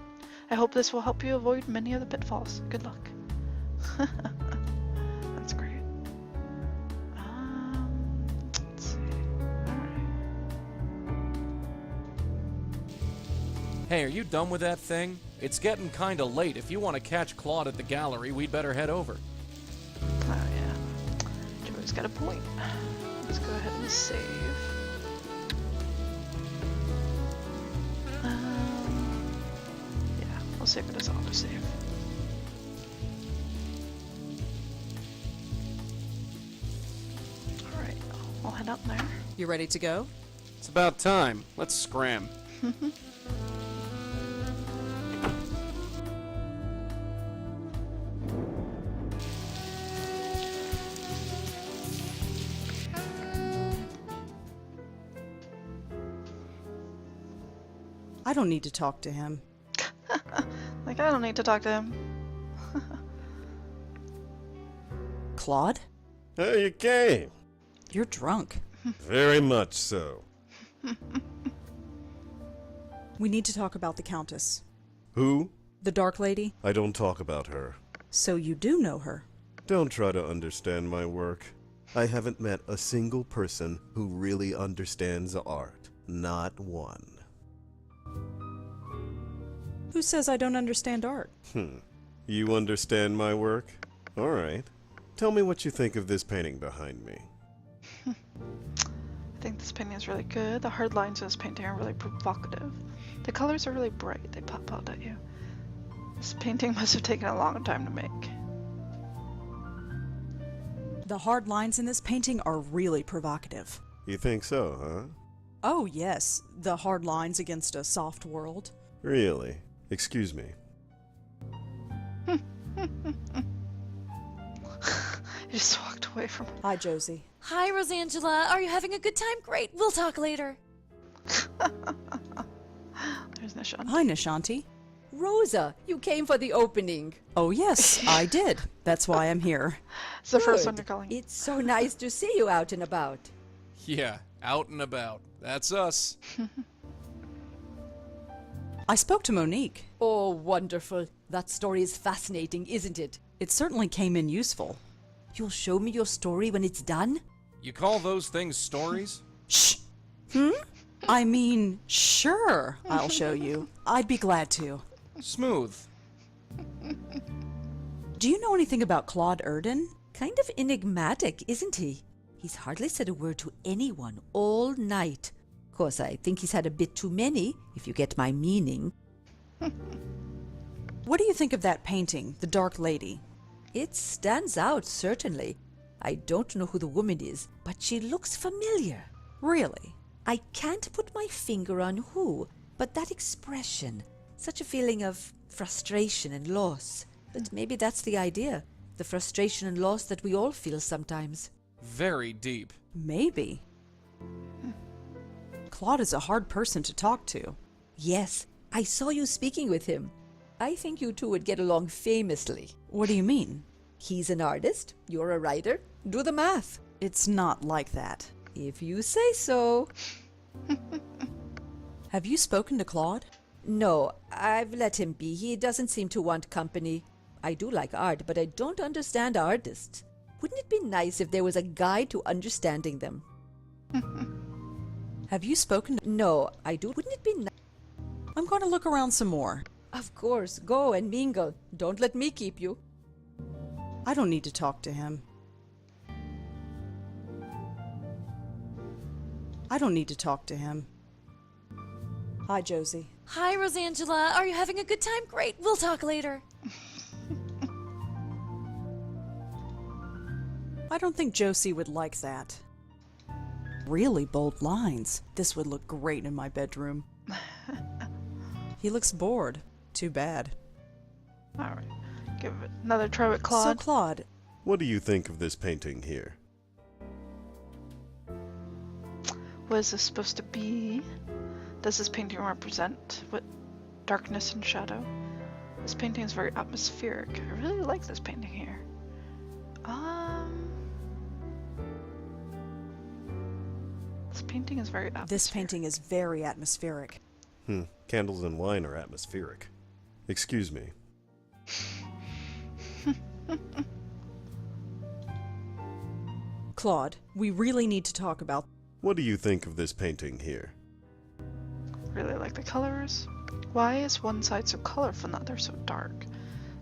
I hope this will help you avoid many of the pitfalls. Good luck. That's great. Let's see. Alright. Hey, are you done with that thing? It's getting kinda late. If you want to catch Claude at the gallery, we'd better head over. Oh yeah. Joey's got a point. Let's go ahead and save. Yeah, we'll save it as autosave. Alright, I'll head out there. You ready to go? It's about time. Let's scram. I don't need to talk to him. Like, I don't need to talk to him. Claude? Oh, you came. You're drunk. Very much so. We need to talk about the Countess. Who? The Dark Lady? I don't talk about her. So you do know her. Don't try to understand my work. I haven't met a single person who really understands art. Not one. Who says I don't understand art? You understand my work? All right. Tell me what you think of this painting behind me. I think this painting is really good. The hard lines of this painting are really provocative. The colors are really bright. They pop out at you. This painting must have taken a long time to make. The hard lines in this painting are really provocative. You think so, huh? Oh, yes. The hard lines against a soft world. Really? Excuse me. He just walked away from her. Hi, Josie. Hi, Rosangela. Are you having a good time? Great. We'll talk later. There's Nishan. Hi, Nishanti. Rosa, you came for the opening. Oh, yes, I did. That's why I'm here. It's the first one Good. you're calling. It's so nice to see you out and about. Yeah, out and about. That's us. I spoke to Monique. Oh, wonderful. That story is fascinating, isn't it? It certainly came in useful. You'll show me your story when it's done? You call those things stories? Shh! I mean, sure, I'll show you. I'd be glad to. Smooth. Do you know anything about Claude Erden? Kind of enigmatic, isn't he? He's hardly said a word to anyone all night. Course, I think he's had a bit too many, if you get my meaning. What do you think of that painting, The Dark Lady? It stands out, certainly. I don't know who the woman is, but she looks familiar. Really? I can't put my finger on who, but that expression, such a feeling of frustration and loss. But maybe that's the idea, the frustration and loss that we all feel sometimes. Very deep. Maybe. Claude is a hard person to talk to. Yes, I saw you speaking with him. I think you two would get along famously. What do you mean? He's an artist, you're a writer. Do the math. It's not like that. If you say so. Have you spoken to Claude? No, I've let him be. He doesn't seem to want company. I do like art, but I don't understand artists. Wouldn't it be nice if there was a guide to understanding them? Have you spoken to... No, I do. Wouldn't it be nice? I'm going to look around some more. Of course, go and mingle. Don't let me keep you. I don't need to talk to him. I don't need to talk to him. Hi, Josie. Hi, Rosangela. Are you having a good time? Great. We'll talk later. I don't think Josie would like that. Really bold lines. This would look great in my bedroom. He looks bored. Too bad. Alright. Give it another try with Claude. So, Claude, What do you think of this painting here? What is this supposed to be? Does this painting represent what darkness and shadow? This painting is very atmospheric. I really like this painting here. This painting is very atmospheric. this painting is very atmospheric. Candles and wine are atmospheric. Excuse me. Claude, we really need to talk about... What do you think of this painting here? Really like the colors. Why is one side so colorful and the other so dark?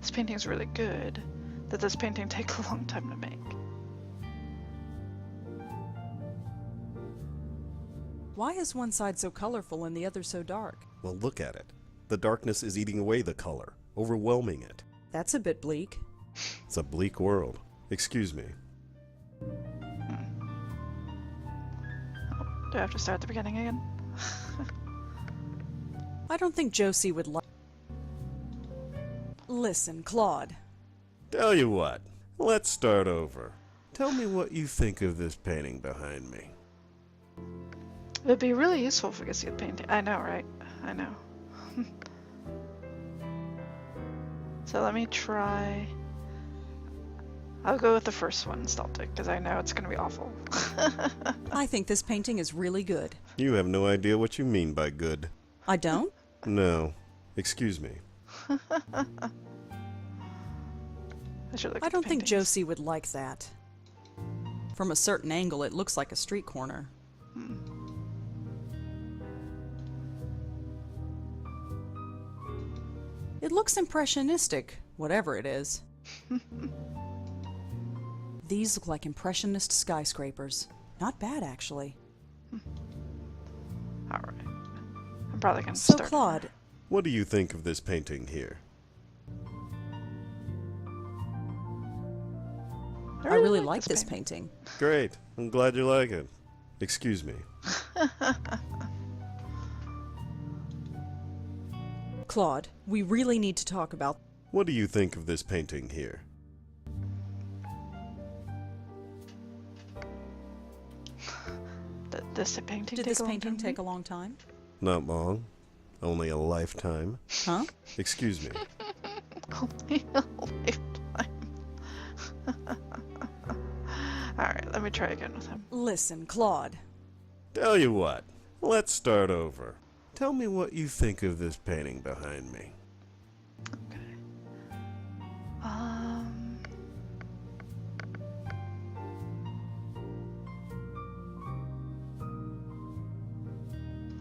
This painting is really good. Did this painting take a long time to make? Why is one side so colorful and the other so dark? Well, look at it. The darkness is eating away the color, overwhelming it. That's a bit bleak. It's a bleak world. Excuse me. Do I have to start at the beginning again? I don't think Josie would like... Listen, Claude. Tell you what, let's start over. Tell me what you think of this painting behind me. It'd be really useful if we could see the painting. I know, right? I know. So let me try. I'll go with the first one, Staltic, because I know it's going to be awful. I think this painting is really good. You have no idea what you mean by good. I don't? No. Excuse me. I don't think Josie would like that. From a certain angle, it looks like a street corner. It looks impressionistic, whatever it is. These look like impressionist skyscrapers. Not bad, actually. Alright. I'm probably going to So, start. Claude, What do you think of this painting here? I really like this painting. Great. I'm glad you like it. Excuse me. Claude, we really need to talk about... What do you think of this painting here? Did this painting Did take this a long painting time? take a long time? Not long. Only a lifetime. Huh? Excuse me. Only a lifetime. Alright, let me try again with him. Listen, Claude. Tell you what. Let's start over. Tell me what you think of this painting behind me. Okay.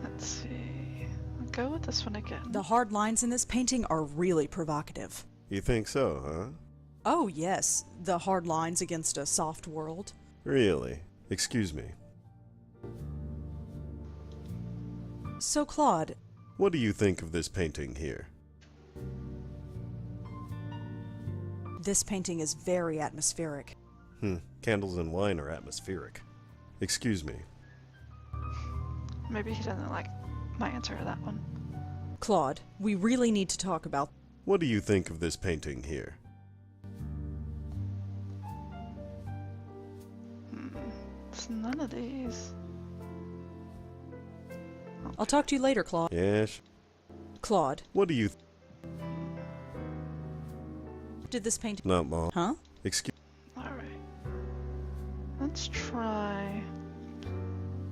Let's see. I'll go with this one again. The hard lines in this painting are really provocative. You think so, huh? Oh, yes. The hard lines against a soft world. Really? Excuse me. So, Claude, What do you think of this painting here? this painting is very atmospheric. Candles and wine are atmospheric. Excuse me. Maybe he doesn't like my answer to that one. Claude, we really need to talk about... What do you think of this painting here? It's none of these. I'll talk to you later, Claude. Yes. Claude, What do you... did this painting... Not long. Huh? Excuse... Alright. Let's try.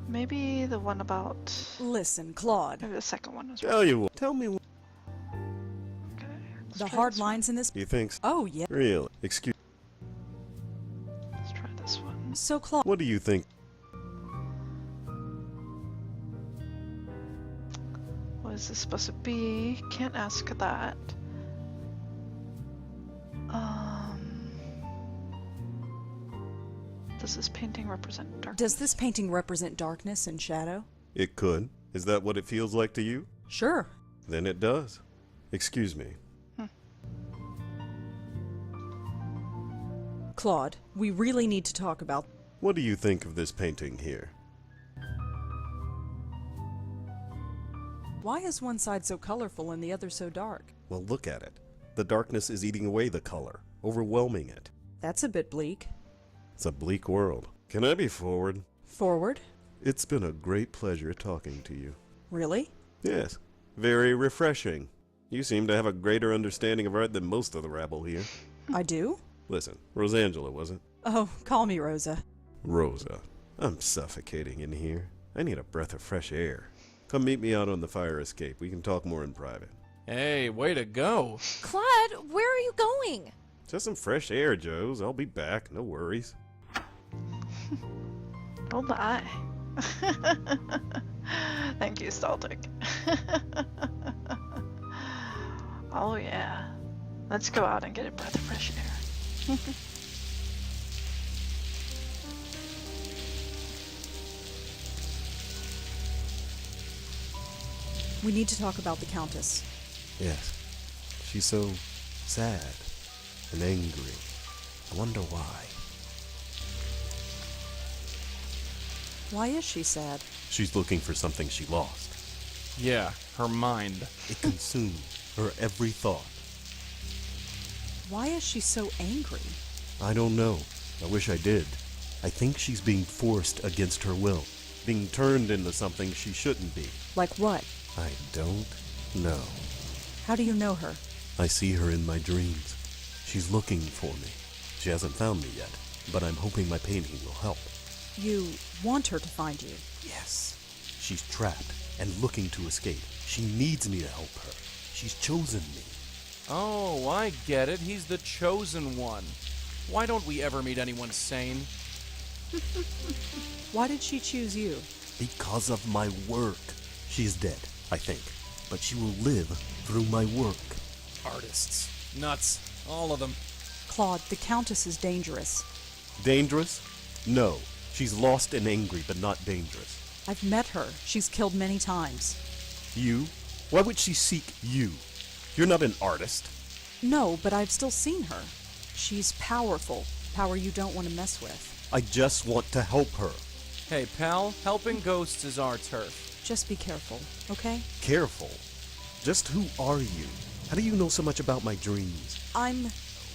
Maybe the one about. Listen, Claude. Maybe the second one as Tell well. you what. Tell me what... Okay. let's The try hard this one. lines in this... You think so? Oh, yeah. Really? Excuse... Let's try this one. So, Claude... What do you think? What is this supposed to be? Can't ask that. Does this painting represent darkness? Does this painting represent darkness and shadow? It could. Is that what it feels like to you? Sure. Then it does. Excuse me. Claude, we really need to talk about... What do you think of this painting here? Why is one side so colorful and the other so dark? Well, look at it. The darkness is eating away the color, overwhelming it. That's a bit bleak. It's a bleak world. Can I be forward? Forward? It's been a great pleasure talking to you. Really? Yes, very refreshing. You seem to have a greater understanding of art than most of the rabble here. I do? Listen, Rosangela, was it? Oh, call me Rosa. Rosa, I'm suffocating in here. I need a breath of fresh air. Come meet me out on the fire escape. We can talk more in private. Hey, way to go. Claude, where are you going? Just some fresh air, Joes. I'll be back. No worries. Oh my. Thank you, Staltic. Oh yeah. Let's go out and get a breath of fresh air. We need to talk about the Countess. Yes. She's so sad and angry. I wonder why. Why is she sad? She's looking for something she lost. Yeah, her mind. It consumed her every thought. Why is she so angry? I don't know. I wish I did. I think she's being forced against her will. Being turned into something she shouldn't be. Like what? I don't No. How do you know her? I see her in my dreams. She's looking for me. She hasn't found me yet, but I'm hoping my painting will help. You want her to find you? Yes. She's trapped and looking to escape. She needs me to help her. She's chosen me. Oh, I get it. He's the chosen one. Why don't we ever meet anyone sane? Why did she choose you? Because of my work. She's dead, I think, but she will live through my work. Artists. Nuts. All of them. Claude, the Countess is dangerous. Dangerous? No. She's lost and angry, but not dangerous. I've met her. She's killed many times. You? Why would she seek you? You're not an artist. No, but I've still seen her. She's powerful. Power you don't want to mess with. I just want to help her. Hey, pal, helping ghosts is our turf. Just be careful, okay? Careful. Just who are you? How do you know so much about my dreams?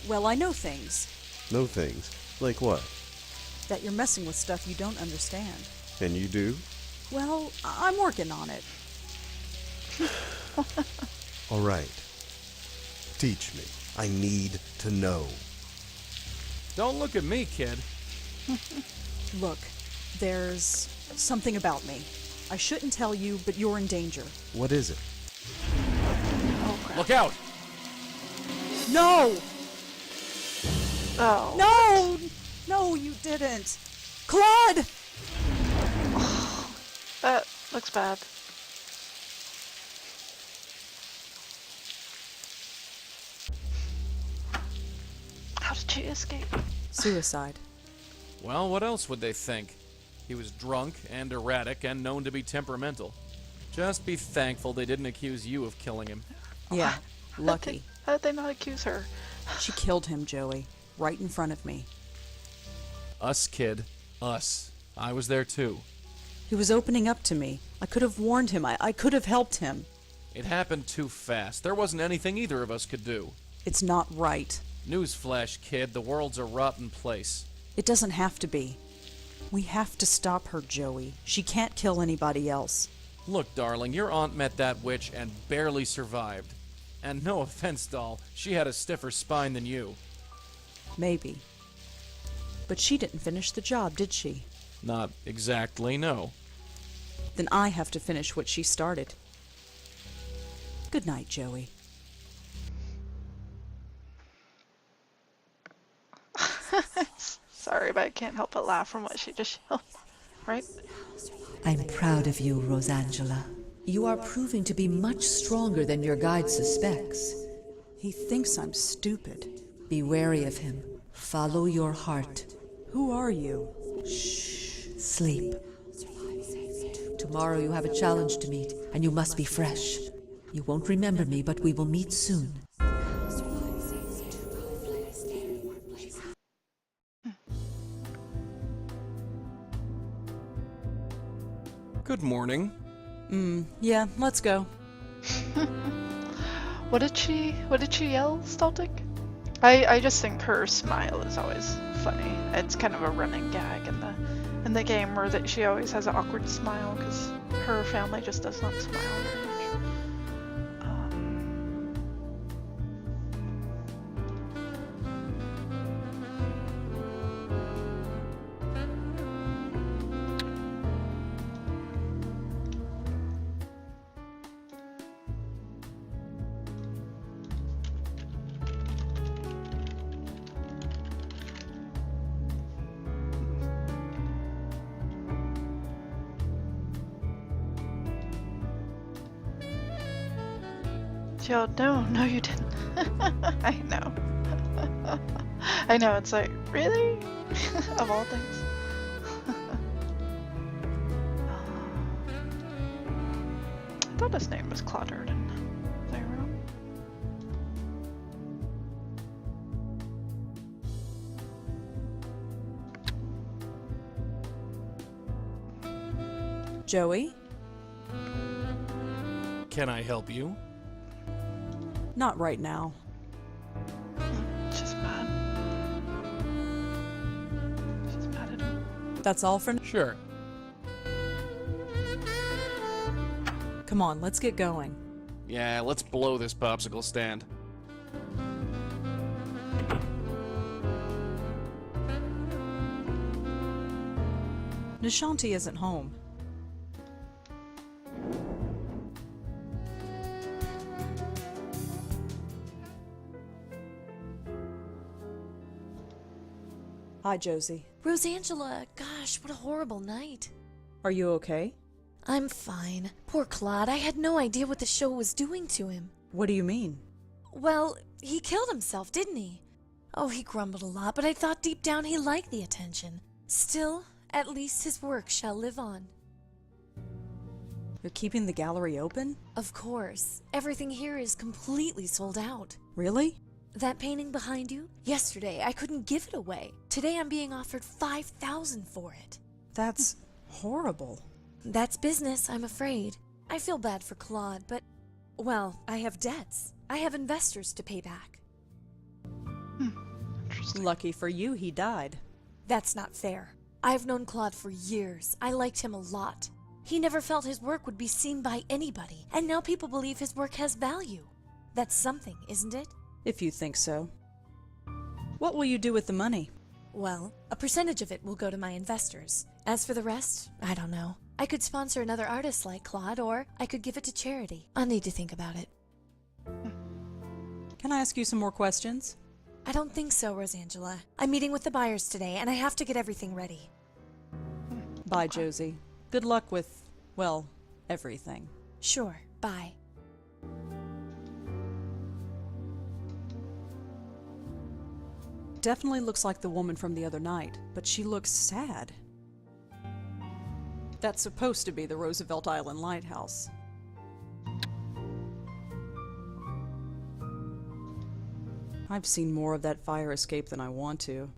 Well, I know things. Know things? Like what? That you're messing with stuff you don't understand. And you do? Well, I'm working on it. All right. Teach me. I need to know. Don't look at me, kid. Look, there's something about me. I shouldn't tell you, but you're in danger. What is it? Oh, crap. Look out! No! Oh. No! No, you didn't! Claude! That looks bad. How did she escape? Suicide. Well, what else would they think? He was drunk and erratic and known to be temperamental. Just be thankful they didn't accuse you of killing him. Yeah, lucky. How did they not accuse her? She killed him, Joey. Right in front of me. Us, kid. Us. I was there too. He was opening up to me. I could have warned him. I could have helped him. It happened too fast. There wasn't anything either of us could do. It's not right. Newsflash, kid. The world's a rotten place. It doesn't have to be. We have to stop her, Joey. She can't kill anybody else. Look, darling, your aunt met that witch and barely survived. And no offense, doll, she had a stiffer spine than you. Maybe. But she didn't finish the job, did she? Not exactly, no. Then I have to finish what she started. Good night, Joey. Sorry, but I can't help but laugh from what she just yelled. Right? I'm proud of you, Rosangela. You are proving to be much stronger than your guide suspects. He thinks I'm stupid. Be wary of him. Follow your heart. Who are you? Shh. Sleep. Tomorrow you have a challenge to meet, and you must be fresh. You won't remember me, but we will meet soon. Good morning. Yeah, let's go. What did she yell, Staltic? I just think her smile is always funny. It's kind of a running gag in the game where that she always has an awkward smile because her family just does not smile very much. Yo, no, you didn't. I know. I know, it's like, really? Of all things. I thought his name was Claudard in Zero. Joey? Can I help you? Not right now. She's mad. She's mad at him. That's all for now? Sure. Come on, let's get going. Yeah, let's blow this popsicle stand. Nishanti isn't home. Hi, Josie. Rosangela, gosh, what a horrible night. Are you okay? I'm fine. Poor Claude, I had no idea what the show was doing to him. What do you mean? Well, he killed himself, didn't he? Oh, he grumbled a lot, but I thought deep down he liked the attention. Still, at least his work shall live on. You're keeping the gallery open? Of course. Everything here is completely sold out. Really? That painting behind you? Yesterday, I couldn't give it away. Today, I'm being offered $5,000 for it. That's horrible. That's business, I'm afraid. I feel bad for Claude, but, well, I have debts. I have investors to pay back. Interesting. Lucky for you, he died. That's not fair. I've known Claude for years. I liked him a lot. He never felt his work would be seen by anybody, and now people believe his work has value. That's something, isn't it? If you think so. What will you do with the money? Well, a percentage of it will go to my investors. As for the rest, I don't know. I could sponsor another artist like Claude, or I could give it to charity. I'll need to think about it. Can I ask you some more questions? I don't think so, Rosangela. I'm meeting with the buyers today, and I have to get everything ready. Bye, Josie. Good luck with, well, everything. Sure, bye. Definitely looks like the woman from the other night, but she looks sad. That's supposed to be the Roosevelt Island Lighthouse. I've seen more of that fire escape than I want to.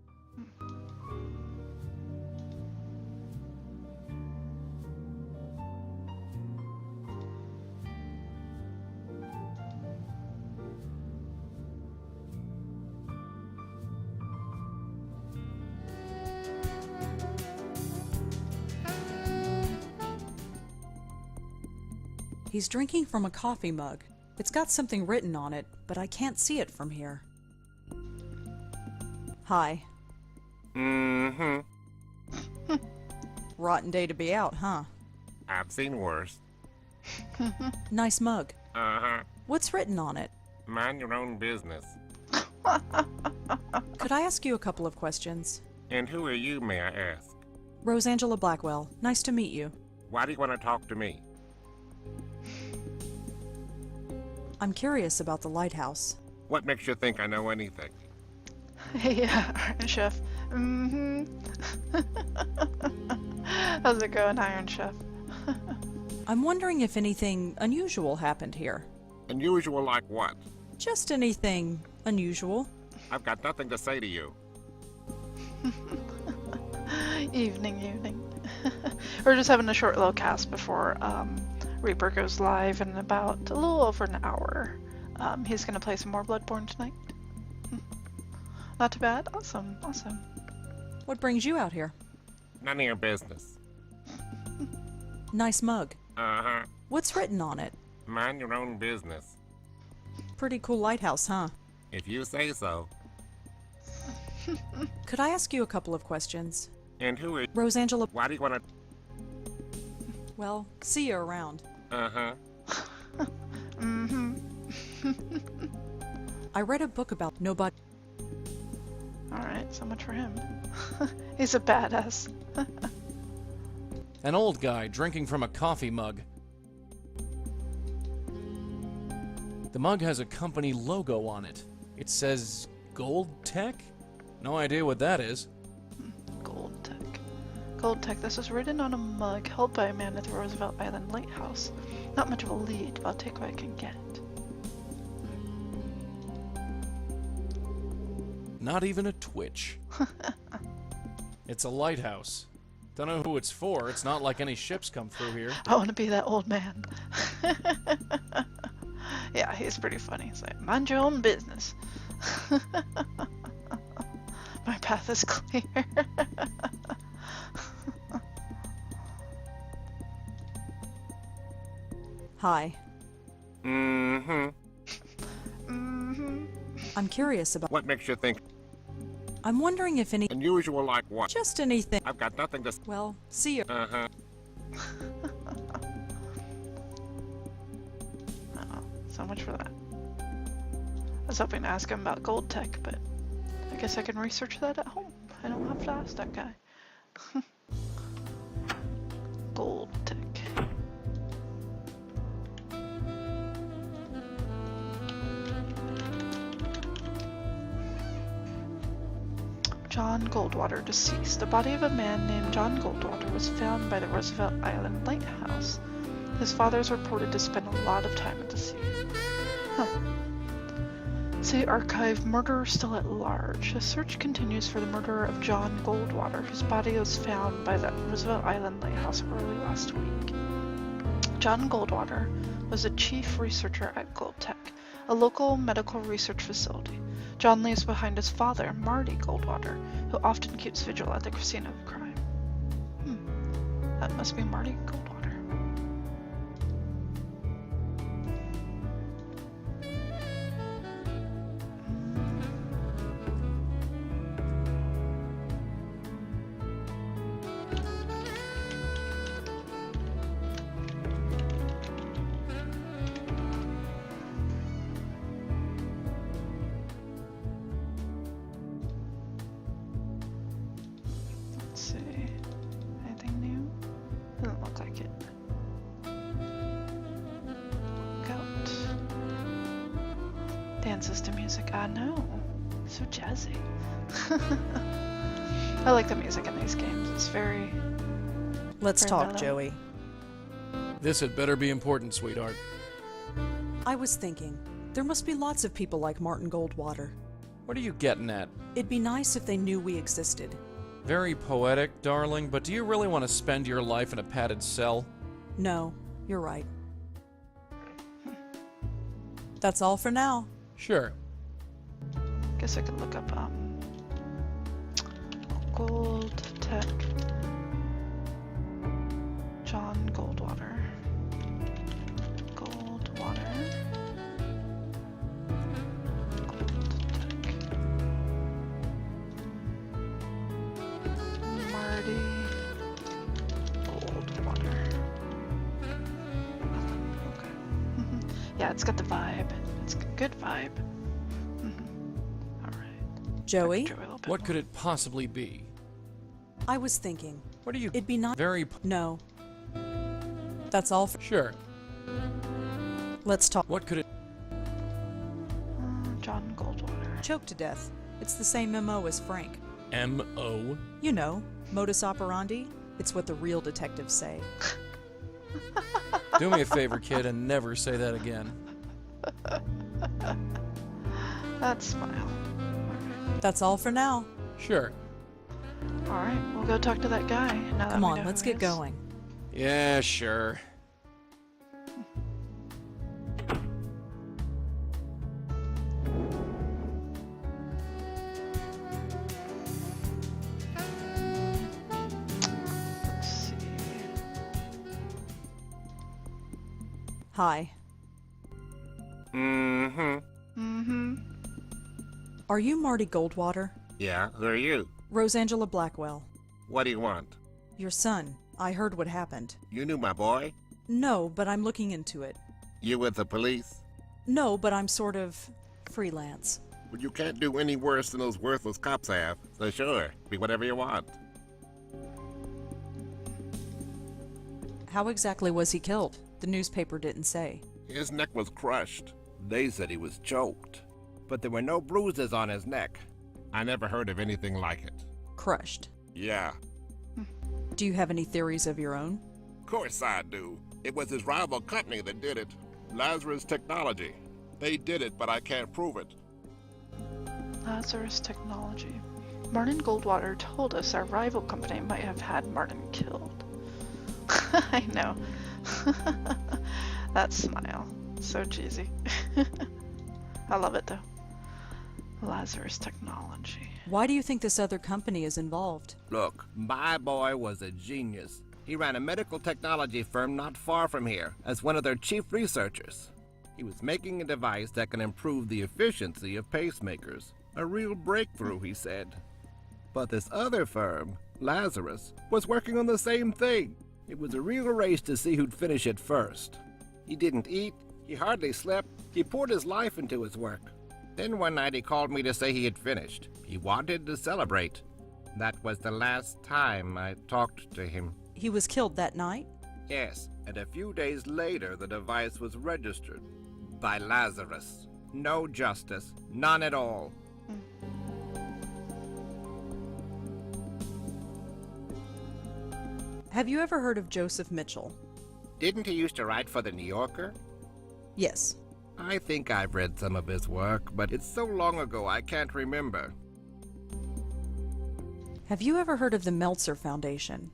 He's drinking from a coffee mug. It's got something written on it, but I can't see it from here. Hi. Mm-hmm. Rotten day to be out, huh? I've seen worse. Nice mug. Uh-huh. What's written on it? Mind your own business. Could I ask you a couple of questions? And who are you, may I ask? Rosangela Blackwell. Nice to meet you. Why do you want to talk to me? I'm curious about the lighthouse. What makes you think I know anything? Yeah, Iron Chef. Mm-hmm. How's it going, Iron Chef? I'm wondering if anything unusual happened here. Unusual like what? Just anything unusual. I've got nothing to say to you. Evening. We're just having a short little cast before Reaper goes live in about a little over an hour. He's gonna play some more Bloodborne tonight. Not too bad. Awesome. What brings you out here? None of your business. Nice mug. Uh-huh. What's written on it? Mind your own business. Pretty cool lighthouse, huh? If you say so. Could I ask you a couple of questions? And who are... Rosangela... Why do you want to... Well, see you around. Uh-huh. Mm-hmm. I read a book about nobody... Alright, so much for him. He's a badass. An old guy drinking from a coffee mug. The mug has a company logo on it. It says Gold Tech? No idea what that is. Gold Tech. This was written on a mug held by a man at the Roosevelt Island Lighthouse. Not much of a lead, but I'll take what I can get. Not even a twitch. It's a lighthouse. Don't know who it's for. It's not like any ships come through here. I want to be that old man. Yeah, he's pretty funny. He's like, mind your own business. My path is clear. Hi. Mm. I'm curious about... What makes you think I'm wondering if any... unusual like what? Just anything. I've got nothing to... Well, see you. Uh-huh. Oh, so much for that. I was hoping to ask him about gold tech, but I guess I can research that at home. I don't have to ask that guy. Gold tech. John Goldwater, deceased. The body of a man named John Goldwater was found by the Roosevelt Island Lighthouse. His father is reported to spend a lot of time at the sea. Huh. Say archive, murderer still at large. A search continues for the murderer of John Goldwater, whose body was found by the Roosevelt Island Lighthouse early last week. John Goldwater was the chief researcher at Goldtech, a local medical research facility. John leaves behind his father, Marty Goldwater, who often keeps vigil at the casino of crime. That must be Marty Goldwater. Let's see. Anything new? Doesn't look like it. Goat. Dances to music. I know. So jazzy. I like the music in these games. It's very... Let's very talk, mellow. Joey. This had better be important, sweetheart. I was thinking, there must be lots of people like Martin Goldwater. What are you getting at? It'd be nice if they knew we existed. Very poetic, darling, but do you really want to spend your life in a padded cell? No, you're right. That's all for now. Sure. Guess I could look up Gold Tech John Goldwater. Goldwater. Gold Tech. Marty Goldwater. Okay. Yeah, it's got the vibe. It's a good vibe. Alright. Joey, What could it possibly be? I was thinking, What are you... it'd be nice... Very... No. That's all for... Sure. Let's talk. What could it... John Goldwater. Choked to death. It's the same MO as Frank. M.O.? You know, modus operandi. It's what the real detectives say. Do me a favor, kid, and never say that again. That smile. That's all for now. Sure. Alright, we'll go talk to that guy. Now that Come we on, know let's who he get is. going. Yeah, sure. Let's see. Hi. Are you Marty Goldwater? Yeah, who are you? Rosangela Blackwell. What do you want? Your son. I heard what happened. You knew my boy? No, but I'm looking into it. You with the police? No, but I'm sort of freelance. Well, you can't do any worse than those worthless cops have. So sure, be whatever you want. How exactly was he killed? The newspaper didn't say. His neck was crushed. They said he was choked, but there were no bruises on his neck. I never heard of anything like it. Crushed. Yeah, Do you have any theories of your own? of course I do. It was his rival company that did it. Lazarus Technology. They did it, but I can't prove it. Lazarus Technology. Martin Goldwater told us our rival company might have had Martin killed. I know. That smile. So cheesy. I love it though. Lazarus Technology. Why do you think this other company is involved? Look, my boy was a genius. He ran a medical technology firm not far from here as one of their chief researchers. He was making a device that can improve the efficiency of pacemakers. A real breakthrough, he said. But this other firm, Lazarus, was working on the same thing. It was a real race to see who'd finish it first. He didn't eat, he hardly slept, he poured his life into his work. Then one night he called me to say he had finished. He wanted to celebrate. That was the last time I talked to him. He was killed that night? Yes, and a few days later the device was registered by Lazarus. No justice, none at all. Have you ever heard of Joseph Mitchell? Didn't he used to write for the New Yorker? Yes. I think I've read some of his work, but it's so long ago I can't remember. Have you ever heard of the Meltzer Foundation?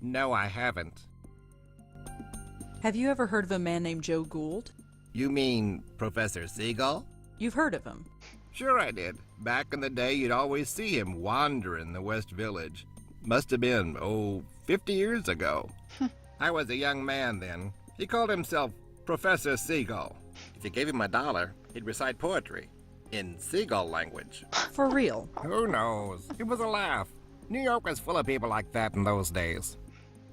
No, I haven't. Have you ever heard of a man named Joe Gould? You mean Professor Seagull? You've heard of him. Sure I did. Back in the day, you'd always see him wandering the West Village. Must have been, 50 years ago. I was a young man then. He called himself Professor Seagull. If you gave him $1, he'd recite poetry in seagull language. For real? Who knows? It was a laugh. New York was full of people like that in those days.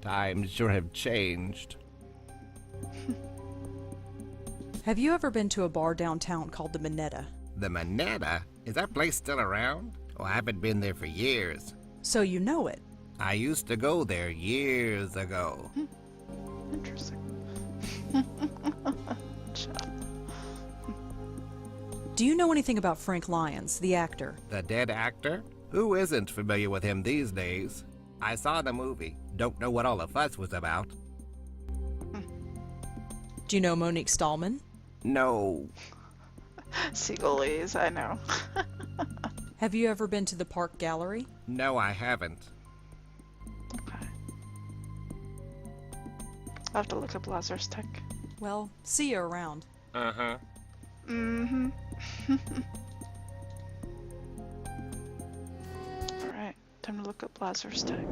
Times sure have changed. Have you ever been to a bar downtown called the Minetta? The Minetta? Is that place still around? Oh, I haven't been there for years. So you know it? I used to go there years ago. Interesting. Do you know anything about Frank Lyons, the actor? The dead actor? Who isn't familiar with him these days? I saw the movie. Don't know what all the fuss was about. Do you know Monique Stallman? No. Seagullese, I know. Have you ever been to the Park Gallery? No, I haven't. Okay. I'll have to look up Lazarus Tech. Well, see you around. Uh-huh. Mm-hmm. Alright, time to look up Lazarus Tech.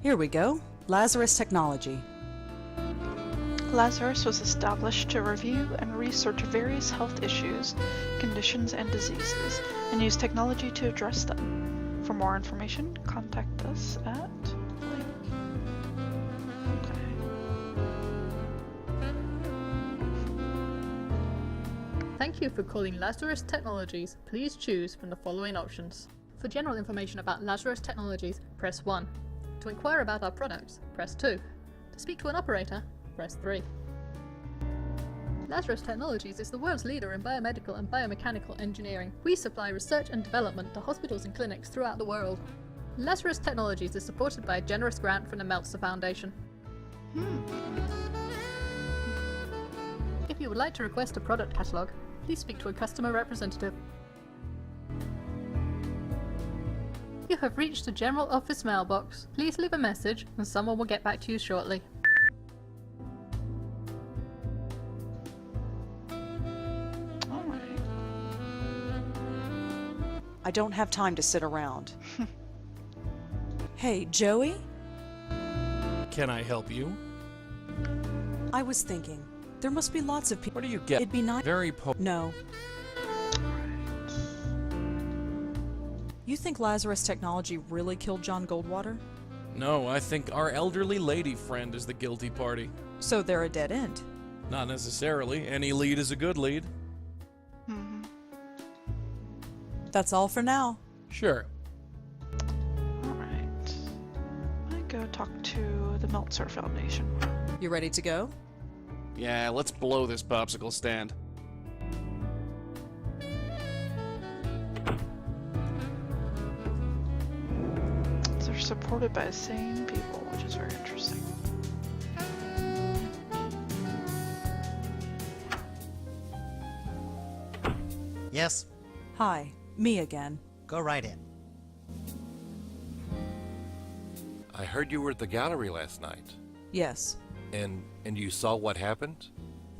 Here we go. Lazarus Technology. Lazarus was established to review and research various health issues, conditions, and diseases, and use technology to address them. For more information, contact us at blank. Thank you for calling Lazarus Technologies. Please choose from the following options. For general information about Lazarus Technologies, press 1. To inquire about our products, press 2. To speak to an operator, press 3. Lazarus Technologies is the world's leader in biomedical and biomechanical engineering. We supply research and development to hospitals and clinics throughout the world. Lazarus Technologies is supported by a generous grant from the Meltzer Foundation. If you would like to request a product catalogue, please speak to a customer representative. You have reached the General Office mailbox. Please leave a message and someone will get back to you shortly. Alright. I don't have time to sit around. Hey, Joey? Can I help you? I was thinking, there must be lots of people. What do you get? It'd be nice. Very No. You think Lazarus Technology really killed John Goldwater? No, I think our elderly lady friend is the guilty party. So they're a dead end. Not necessarily. Any lead is a good lead. That's all for now. Sure. Alright. I go talk to the Meltzer Foundation. You ready to go? Yeah, let's blow this popsicle stand. They're supported by the same people, which is very interesting. Yes? Hi, me again. Go right in. I heard you were at the gallery last night. Yes. And you saw what happened?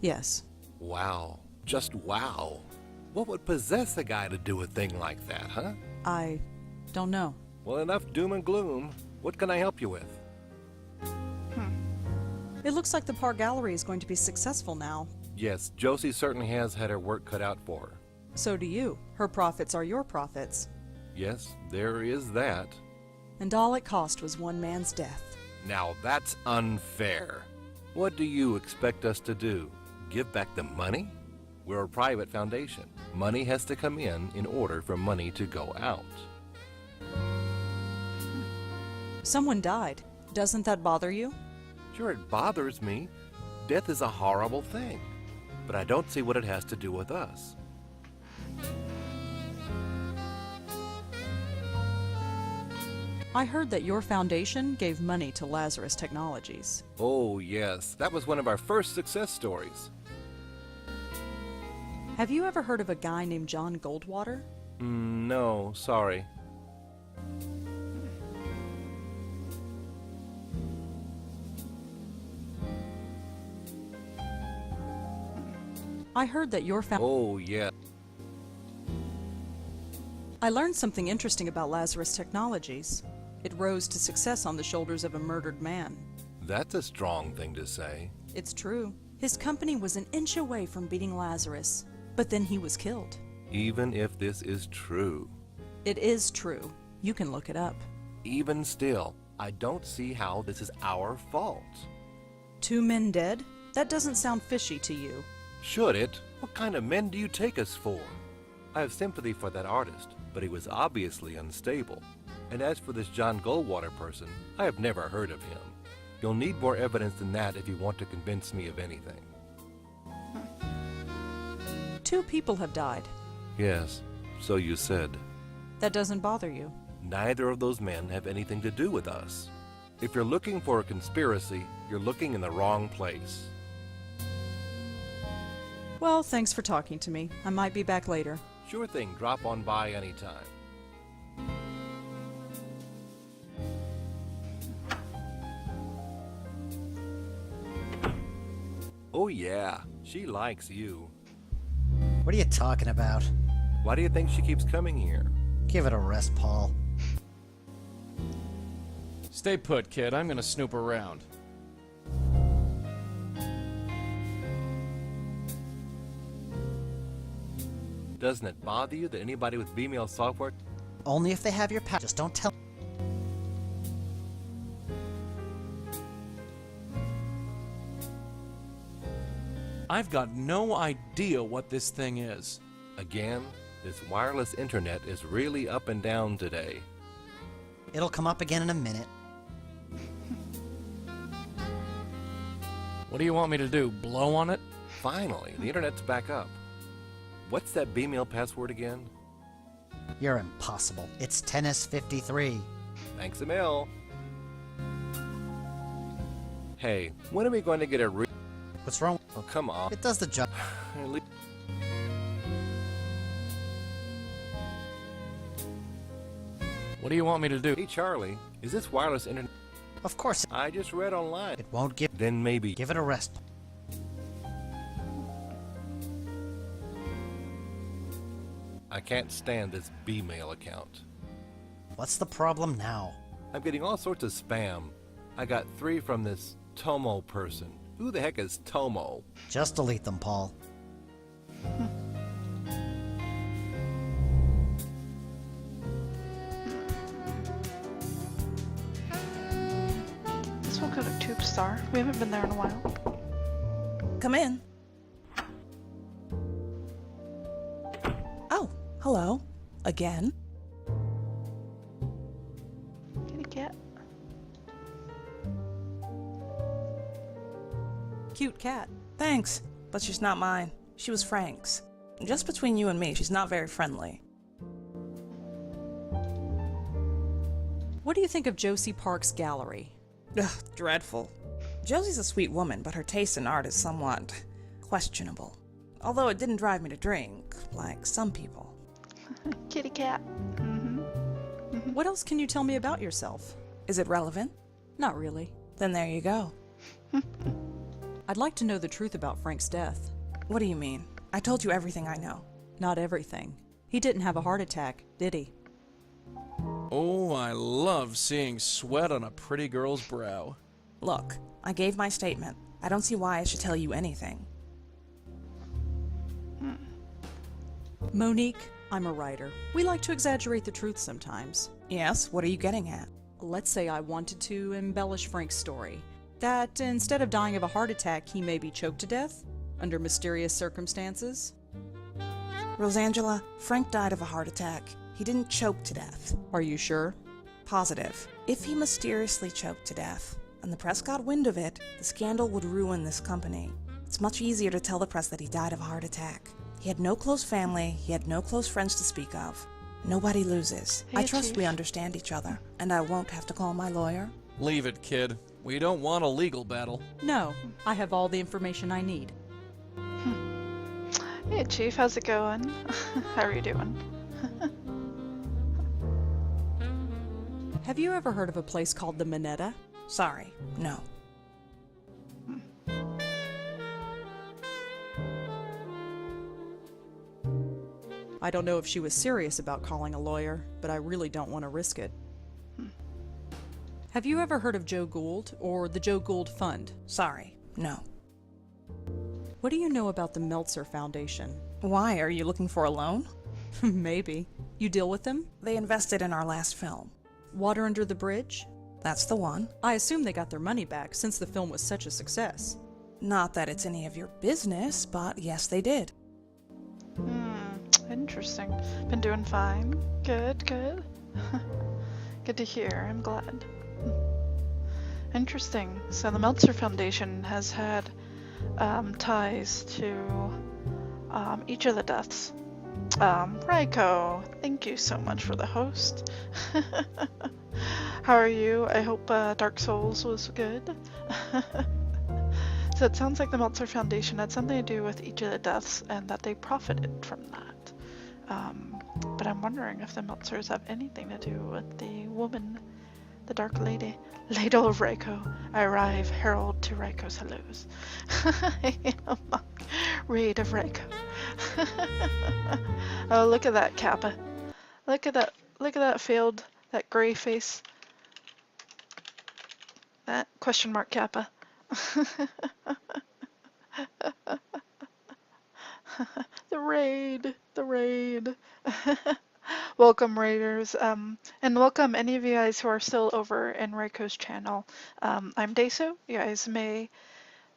Yes. Wow. Just wow. What would possess a guy to do a thing like that, huh? I don't know. Well, enough doom and gloom. What can I help you with? It looks like the Park Gallery is going to be successful now. Yes, Josie certainly has had her work cut out for her. So do you. Her profits are your profits. Yes, there is that. And all it cost was one man's death. Now that's unfair. What do you expect us to do? Give back the money? We're a private foundation. Money has to come in order for money to go out. Someone died. Doesn't that bother you? Sure, it bothers me. Death is a horrible thing. But I don't see what it has to do with us. I heard that your foundation gave money to Lazarus Technologies. Oh, yes. That was one of our first success stories. Have you ever heard of a guy named John Goldwater? No, sorry. I heard that your Oh, yeah. I learned something interesting about Lazarus Technologies. It rose to success on the shoulders of a murdered man. That's a strong thing to say. It's true. His company was an inch away from beating Lazarus, but then he was killed. Even if this is true. It is true. You can look it up. Even still, I don't see how this is our fault. 2 men dead? That doesn't sound fishy to you. Should it? What kind of men do you take us for? I have sympathy for that artist, but he was obviously unstable. And as for this John Goldwater person, I have never heard of him. You'll need more evidence than that if you want to convince me of anything. 2 people have died. Yes, so you said. That doesn't bother you. Neither of those men have anything to do with us. If you're looking for a conspiracy, you're looking in the wrong place. Well, thanks for talking to me. I might be back later. Sure thing, drop on by anytime. Oh yeah, she likes you. What are you talking about? Why do you think she keeps coming here? Give it a rest, Paul. Stay put, kid. I'm gonna snoop around. Doesn't it bother you that anybody with B-mail software... Only if they have your password. Just don't tell. I've got no idea what this thing is. Again, this wireless internet is really up and down today. It'll come up again in a minute. What do you want me to do, blow on it? Finally, the internet's back up. What's that B-mail password again? You're impossible. It's tennis53. Thanks a mil. Hey, when are we going to get a What's wrong? Oh, come on. It does the job. What do you want me to do? Hey, Charlie, is this wireless internet? Of course. I just read online. It won't give. Then maybe. Give it a rest. I can't stand this B-mail account. What's the problem now? I'm getting all sorts of spam. I got 3 from this Tomo person. Who the heck is Tomo? Just delete them, Paul. Guess we'll go to Tube Star. We haven't been there in a while. Come in. Oh, hello. Again? Kitty cat. Cute cat. Thanks, but she's not mine. She was Frank's. Just between you and me, she's not very friendly. What do you think of Josie Park's gallery? Ugh, dreadful. Josie's a sweet woman, but her taste in art is somewhat questionable. Although it didn't drive me to drink, like some people. Kitty cat. What else can you tell me about yourself? Is it relevant? Not really. Then there you go. I'd like to know the truth about Frank's death. What do you mean? I told you everything I know. Not everything. He didn't have a heart attack, did he? Oh, I love seeing sweat on a pretty girl's brow. Look, I gave my statement. I don't see why I should tell you anything. Monique, I'm a writer. We like to exaggerate the truth sometimes. Yes, what are you getting at? Let's say I wanted to embellish Frank's story. That instead of dying of a heart attack, he may be choked to death under mysterious circumstances. Rosangela, Frank died of a heart attack. He didn't choke to death. Are you sure? Positive. If he mysteriously choked to death, and the press got wind of it, the scandal would ruin this company. It's much easier to tell the press that he died of a heart attack. He had no close family, he had no close friends to speak of. Nobody loses. Hey, I trust Chief. we understand each other, and I won't have to call my lawyer. Leave it, kid. We don't want a legal battle. No, I have all the information I need. Hey, Chief, how's it going? How are you doing? Have you ever heard of a place called the Minetta? Sorry, no. I don't know if she was serious about calling a lawyer, but I really don't want to risk it. Have you ever heard of Joe Gould or the Joe Gould Fund? Sorry, no. What do you know about the Meltzer Foundation? Why, are you looking for a loan? Maybe. You deal with them? They invested in our last film. Water Under the Bridge? That's the one. I assume they got their money back since the film was such a success. Not that it's any of your business, but yes, they did. Interesting. Been doing fine. Good, good. Good to hear. I'm glad. Interesting. So the Meltzer Foundation has had ties to each of the deaths. Raiko, thank you so much for the host. How are you? I hope Dark Souls was good. So it sounds like the Meltzer Foundation had something to do with each of the deaths and that they profited from that. But I'm wondering if the Meltzers have anything to do with the woman, the Dark Lady. Ladle of Raiko. I arrive, herald to Raiko's hellos. Raid of Raiko. Oh, look at that Kappa. Look at that field, that gray face. That question mark Kappa. The raid. Welcome, raiders, and welcome any of you guys who are still over in Raiko's channel. I'm Deso. You guys may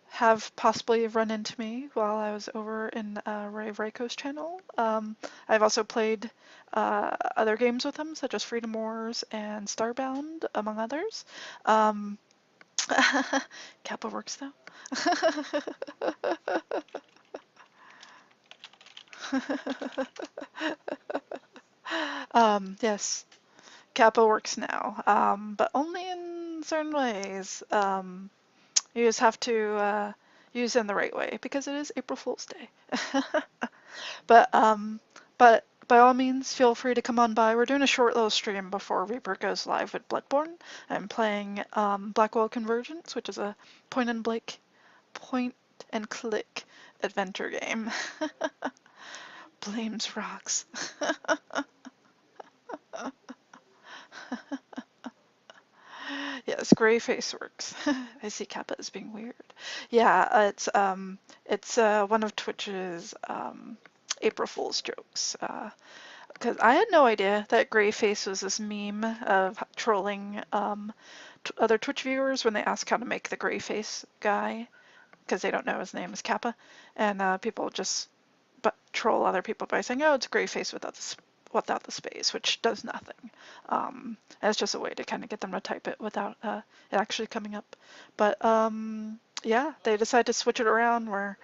have possibly run into me while I was over in Raiko's channel. I've also played other games with him, such as Freedom Wars and Starbound, among others. Kappa works though. Yes, Kappa works now, but only in certain ways. You just have to use it in the right way because it is April Fool's Day. But by all means, feel free to come on by. We're doing a short little stream before Reaper goes live with Bloodborne. I'm playing Blackwell Convergence, which is a point and click adventure game. Blames rocks. Yes, gray face works. I see Kappa as being weird. Yeah, it's one of Twitch's April Fool's jokes. Because I had no idea that gray face was this meme of trolling other Twitch viewers when they ask how to make the gray face guy, because they don't know his name is Kappa, and people just troll other people by saying, "Oh, it's gray face without the space," which does nothing. And it's just a way to kind of get them to type it without it actually coming up. But yeah, they decided to switch it around where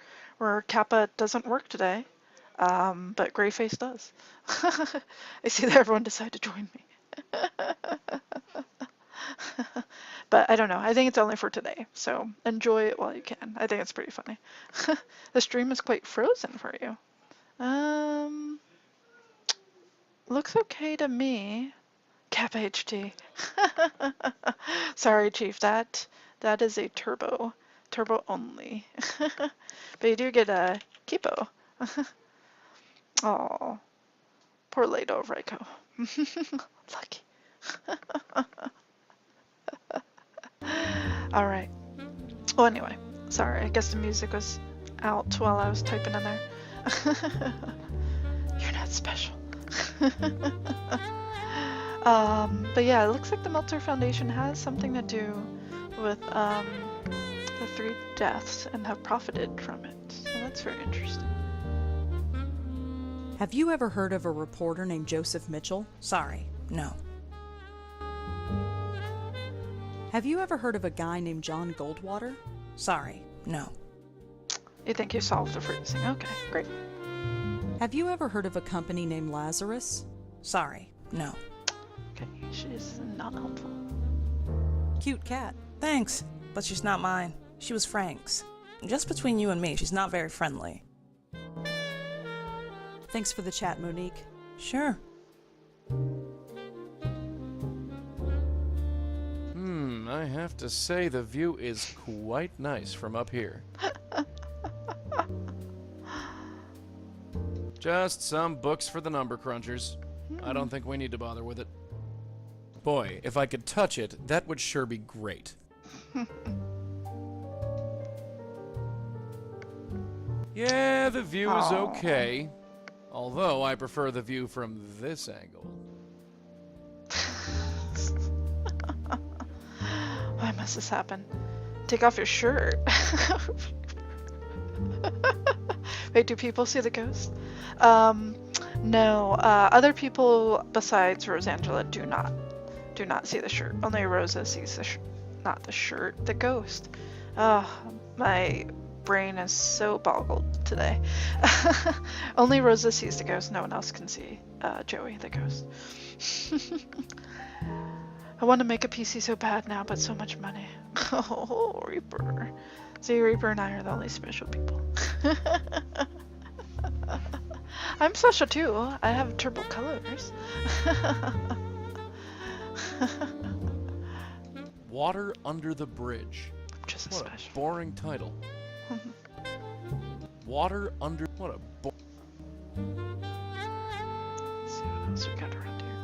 Kappa doesn't work today, but gray face does. I see that everyone decided to join me. But I don't know. I think it's only for today, so enjoy it while you can. I think it's pretty funny. The stream is quite frozen for you. Looks okay to me. Kappa HT. Sorry, Chief. That is a turbo only. But you do get a Kipo. Oh, poor Lado Reiko. Lucky. Alright. Well, anyway. Sorry, I guess the music was out while I was typing in there. You're not special. But yeah, it looks like the Meltzer Foundation has something to do with the 3 deaths and have profited from it. So that's very interesting. Have you ever heard of a reporter named Joseph Mitchell? Sorry, no. Have you ever heard of a guy named John Goldwater? Sorry, no. You think you solved the freezing? Okay, great. Have you ever heard of a company named Lazarus? Sorry, no. Okay, she's not helpful. Cute cat. Thanks, but she's not mine. She was Frank's. Just between you and me, she's not very friendly. Thanks for the chat, Monique. Sure. I have to say the view is quite nice from up here. Just some books for the number crunchers. I don't think we need to bother with it. Boy, if I could touch it, that would sure be great. Yeah, the view is okay. Although I prefer the view from this angle. Why must this happen? Take off your shirt. Wait, do people see the ghost? No. Other people besides Rosangela do not see the shirt. Only Rosa sees the not the shirt, the ghost. My brain is so boggled today. Only Rosa sees the ghost. No one else can see Joey the ghost. I want to make a PC so bad now, but so much money. Oh, Reaper. See, Reaper and I are the only special people. I'm special too. I have turbo colors. Water Under the Bridge. Just what special. A boring title. Water Under... What a Let's see what else we got around here.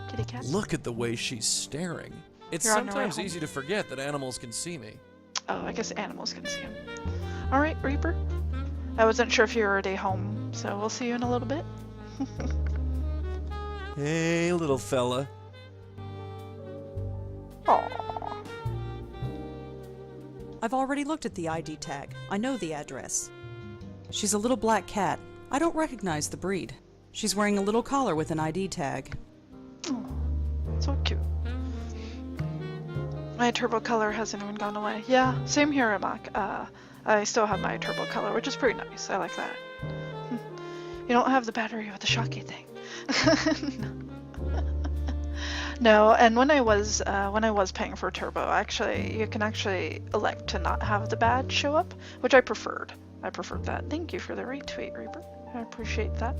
Kitty cat? Look at the way she's staring. It's You're on your way sometimes home. easy to forget that animals can see me. Oh, I guess animals can see him. Alright, Reaper. I wasn't sure if you were already home, so we'll see you in a little bit. Hey, little fella. Aww. I've already looked at the ID tag. I know the address. She's a little black cat. I don't recognize the breed. She's wearing a little collar with an ID tag. Oh, so cute. My turbo color hasn't even gone away. Yeah, same here, Amak. I still have my turbo color, which is pretty nice. I like that. You don't have the battery with the shocky thing. No, and when I was paying for turbo, actually, you can actually elect to not have the badge show up, which I preferred. I preferred that. Thank you for the retweet, Reaper. I appreciate that.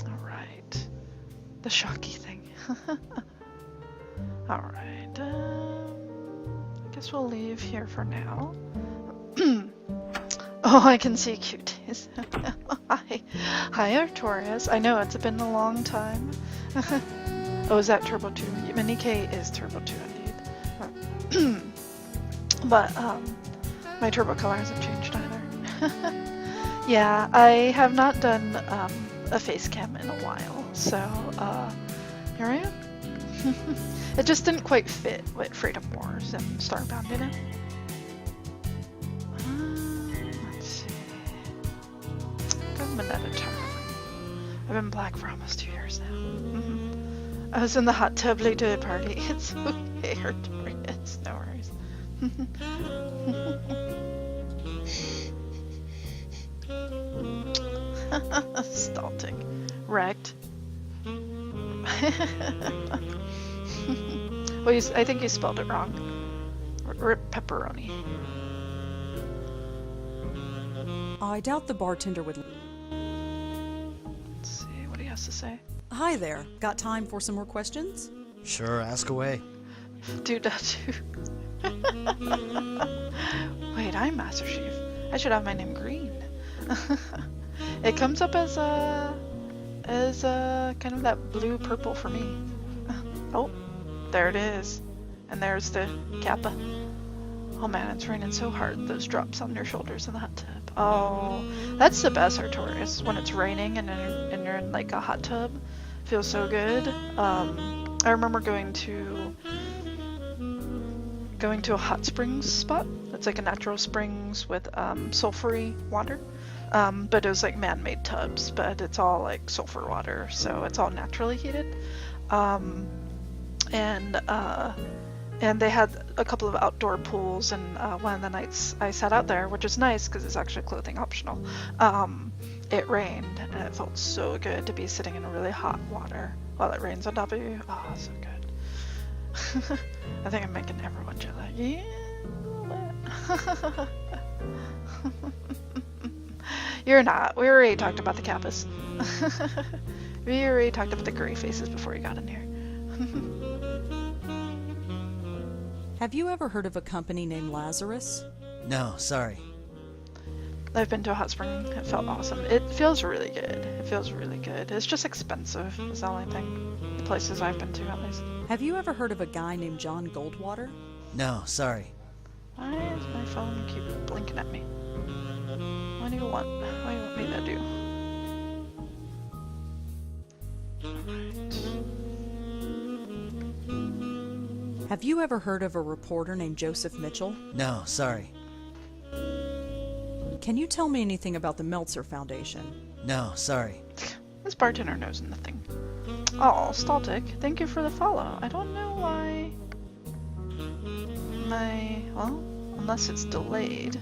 All right, the shocky thing. All right. I guess we'll leave here for now. Oh, I can see cuties. Hi, Artorias. I know it's been a long time. Oh, is that Turbo 2? Mini K is Turbo 2 indeed. But my turbo color hasn't changed either. Yeah, I have not done a face cam in a while, so here I am. It just didn't quite fit with Freedom Wars and Starbound, you know? Let's see. Government editor. I've been black for almost 2 years now. I was in the hot tub later party. It's okay, Artorias. No worries. Stalting. Wrecked. Well, I think you spelled it wrong. Rip pepperoni. I doubt the bartender would... Let's see what he has to say. Hi there. Got time for some more questions? Sure, ask away. Dude, that too. Wait, I'm Master Chief. I should have my name green. It comes up as kind of that blue purple for me. Oh, there it is. And there's the Kappa. Oh man, it's raining so hard. Those drops on your shoulders in the hot tub. Oh, that's the best Artorias, when it's raining and you're in like a hot tub. Feels so good. I remember going to a hot springs spot. It's like a natural springs with sulfury water. But it was like man-made tubs, but it's all like sulfur water, so it's all naturally heated. And they had a couple of outdoor pools, and one of the nights I sat out there, which is nice because it's actually clothing optional. It rained, and it felt so good to be sitting in really hot water while it rains on top of you. Oh, so good. I think I'm making everyone jealous. Yeah, a little bit. You're not. We already talked about the Kappas. We already talked about the gray faces before you got in here. Have you ever heard of a company named Lazarus? No, sorry. I've been to a hot spring. It felt awesome. It feels really good. It feels really good. It's just expensive, is the only thing. The places I've been to, at least. Have you ever heard of a guy named John Goldwater? No, sorry. Why does my phone keep blinking at me? What do you want? What do you want me to do? Alright. Have you ever heard of a reporter named Joseph Mitchell? No, sorry. Can you tell me anything about the Meltzer Foundation? No, sorry. This bartender knows nothing. Oh, Staltic, thank you for the follow. I don't know why well, unless it's delayed.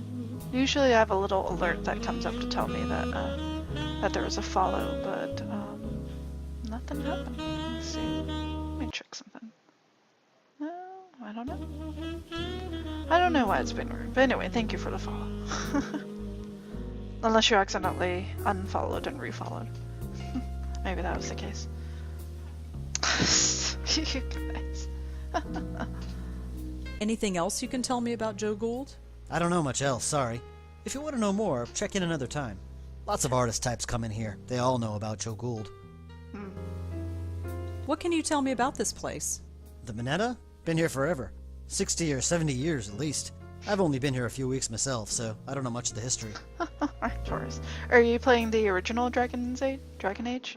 Usually I have a little alert that comes up to tell me that there was a follow, but nothing happened. Let's see. Let me check something. No, I don't know. I don't know why it's been weird, but anyway, thank you for the follow. Unless you accidentally unfollowed and refollowed. Maybe that was the case. You guys. Anything else you can tell me about Joe Gould? I don't know much else, sorry. If you want to know more, check in another time. Lots of artist types come in here. They all know about Joe Gould. What can you tell me about this place? The Minetta? Been here forever. 60 or 70 years at least. I've only been here a few weeks myself, so I don't know much of the history. Taurus. Are you playing the original Dragon Age?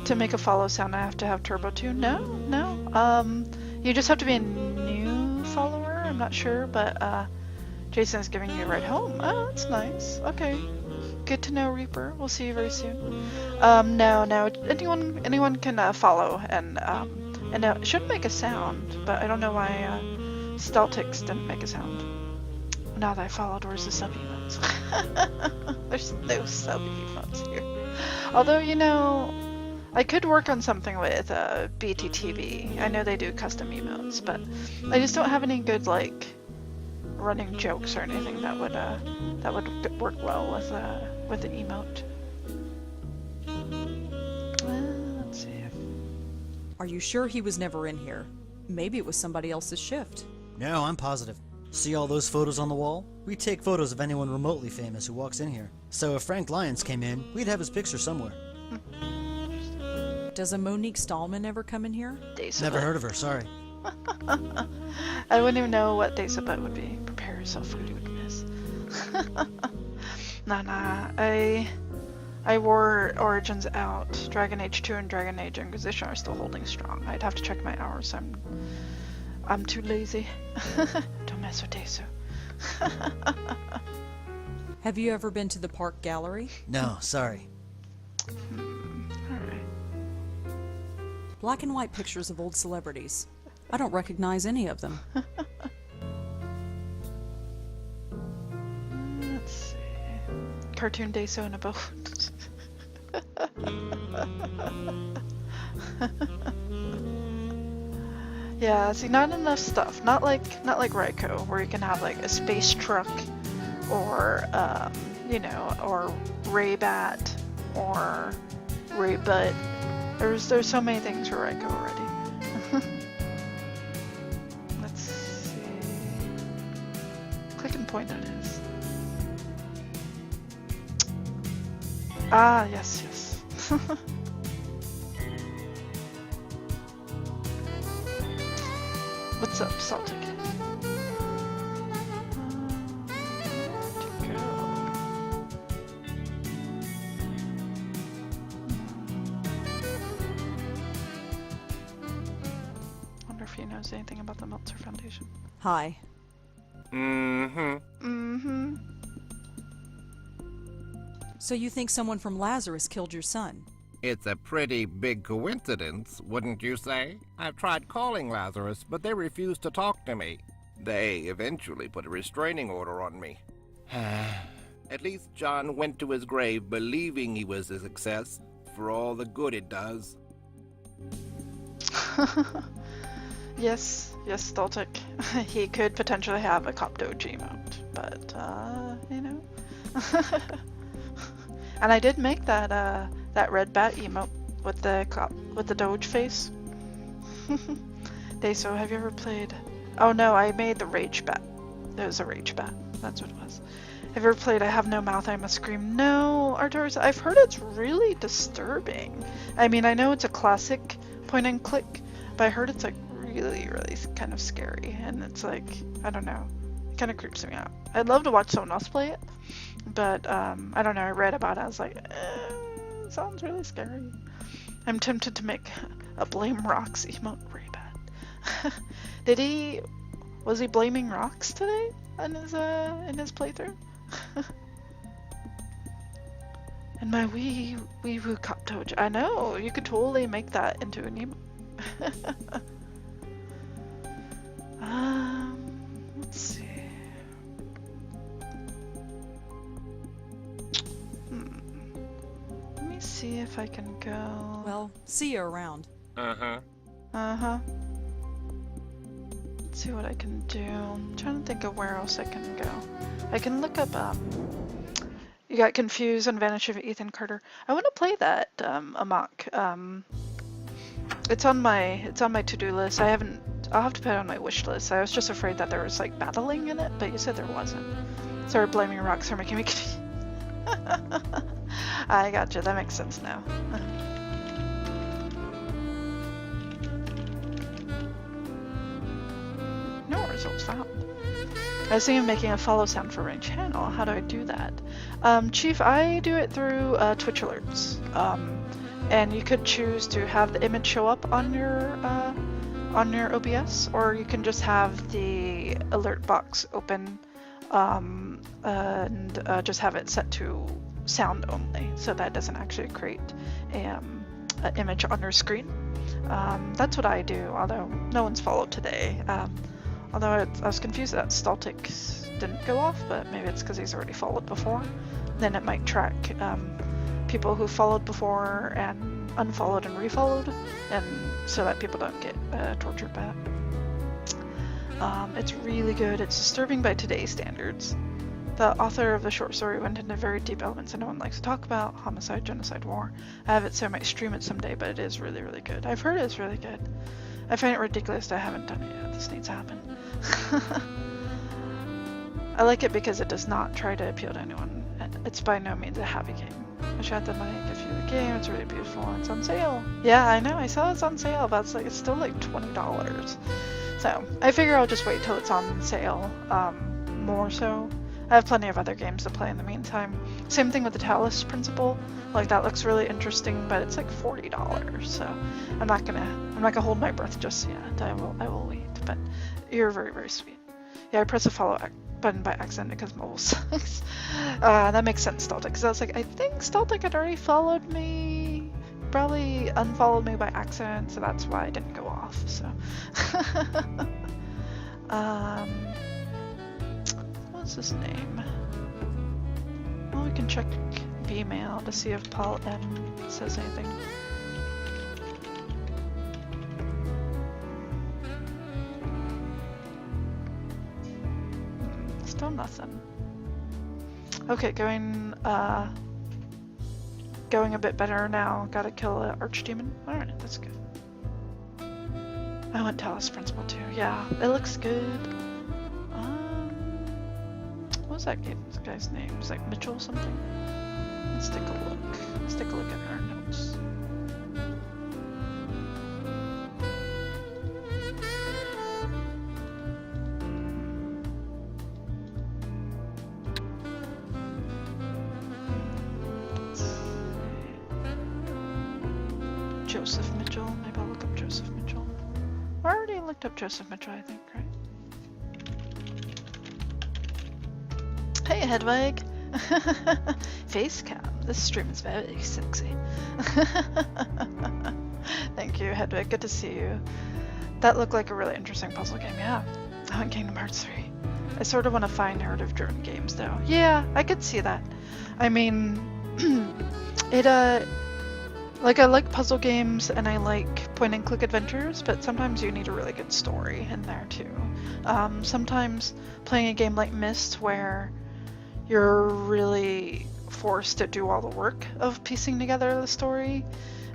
To make a follow sound, I have to have Turbo 2? No. You just have to be a new follower? I'm not sure, but Jason is giving you a ride home. Oh, that's nice. Okay. Good to know, Reaper. We'll see you very soon. No. Anyone can follow, and it should make a sound, but I don't know why Steltix didn't make a sound. Now that I followed, where's the sub emotes? There's no sub emotes here. Although, I could work on something with BTTV. I know they do custom emotes, but I just don't have any good running jokes or anything that would work well with the emote. Let's see. Are you sure he was never in here? Maybe it was somebody else's shift. No, I'm positive. See all those photos on the wall? We take photos of anyone remotely famous who walks in here. So if Frank Lyons came in, we'd have his picture somewhere. Does a Monique Stallman ever come in here? Never heard of her, sorry. I wouldn't even know what Daysabet would be. Prepare yourself for goodness. Nah. I wore Origins out. Dragon Age 2 and Dragon Age Inquisition are still holding strong. I'd have to check my hours. I'm too lazy. Don't mess with Dayso. Have you ever been to the Park Gallery? No, sorry. Alright. Black and white pictures of old celebrities. I don't recognize any of them. Let's see. Cartoon Dayso in a boat. Yeah, see, not enough stuff. Not like Raiko, where you can have like a space truck, or or Raybat, or Raybutt. There's so many things for Raiko already. Let's see. Click and point that is. Ah, yes, yes. What's up, Celtic? Where'd you go? Wonder if he knows anything about the Meltzer Foundation. Hi. Mm-hmm. So you think someone from Lazarus killed your son? It's a pretty big coincidence, wouldn't you say? I've tried calling Lazarus, but they refused to talk to me. They eventually put a restraining order on me. At least John went to his grave believing he was a success, for all the good it does. Yes, Stoltic. He could potentially have a Cop Doge emote, but, you know. And I did make that, that red bat emote with the Doge face. So have you ever played... Oh no, I made the Rage Bat. It was a Rage Bat. That's what it was. Have you ever played I Have No Mouth, I Must Scream? No, Arturus, I've heard it's really disturbing. I mean, I know it's a classic point and click, but I heard it's like really kind of scary, and it's like, I don't know, it kind of creeps me out. I'd love to watch someone else play it, but I don't know, I read about it, I was like, it sounds really scary. I'm tempted to make a Blame Rocks emote really bad. Was he blaming rocks today in his playthrough? And my wee woo Cop Doge. I know, you could totally make that into an emote. Let's see. Let me see if I can go. Well, see you around. Uh-huh. Let's see what I can do. I'm trying to think of where else I can go. I can look up, You Got Confused and Vanish of Ethan Carter. I want to play that, Amok. It's on my to-do list. I'll have to put it on my wish list. I was just afraid that there was like battling in it, but you said there wasn't. Sorry, blaming rocks for making me confused. I gotcha, that makes sense now. No results found. I was thinking of making a follow sound for my channel. How do I do that? Chief, I do it through Twitch alerts. And you could choose to have the image show up on your OBS, or you can just have the alert box open and just have it set to sound only, so that doesn't actually create an image on your screen. That's what I do, although no one's followed today. Although I was confused that Staltic didn't go off, but maybe it's because he's already followed before. Then it might track people who followed before and unfollowed and refollowed, and so that people don't get tortured by it. It's really good. It's disturbing by today's standards. The author of the short story went into very deep elements that no one likes to talk about: homicide, genocide, war. I have it so I might stream it someday, but it is really good. I've heard it's really good. I find it ridiculous that I haven't done it yet. This needs to happen. I like it because it does not try to appeal to anyone. It's by no means a happy game. I tried the money to give you the game. It's really beautiful and it's on sale. Yeah, I know. I saw it's on sale, but it's still like $20. So I figure I'll just wait till it's on sale. More so. I have plenty of other games to play in the meantime. Same thing with the Talos Principle. Like, that looks really interesting, but it's like $40. So I'm not gonna hold my breath just yet. I will wait. But you're very sweet. Yeah, I pressed the follow button by accident because mobile sucks. That makes sense, Staltic, because I was like, I think Staltic had already followed me. Probably unfollowed me by accident, so that's why I didn't go off. So what's his name? Well, we can check Vmail to see if Paul M says anything. Still nothing. Okay, going a bit better now. Gotta kill an archdemon. Alright, that's good. I went Talos Principle too. Yeah, it looks good. What was that guy's name? It was like Mitchell something? Let's take a look. Let's take a look at our notes. Joseph Mitchell. Maybe I'll look up Joseph Mitchell. I already looked up Joseph Mitchell, I think, right? Hey, Hedwig! Facecam. This stream is very sexy. Thank you, Hedwig. Good to see you. That looked like a really interesting puzzle game, yeah. I want Kingdom Hearts 3. I sort of want to find narrative-driven games, though. Yeah, I could see that. I mean, like, I like puzzle games and I like point-and-click adventures, but sometimes you need a really good story in there, too. Sometimes playing a game like Myst, where you're really forced to do all the work of piecing together the story,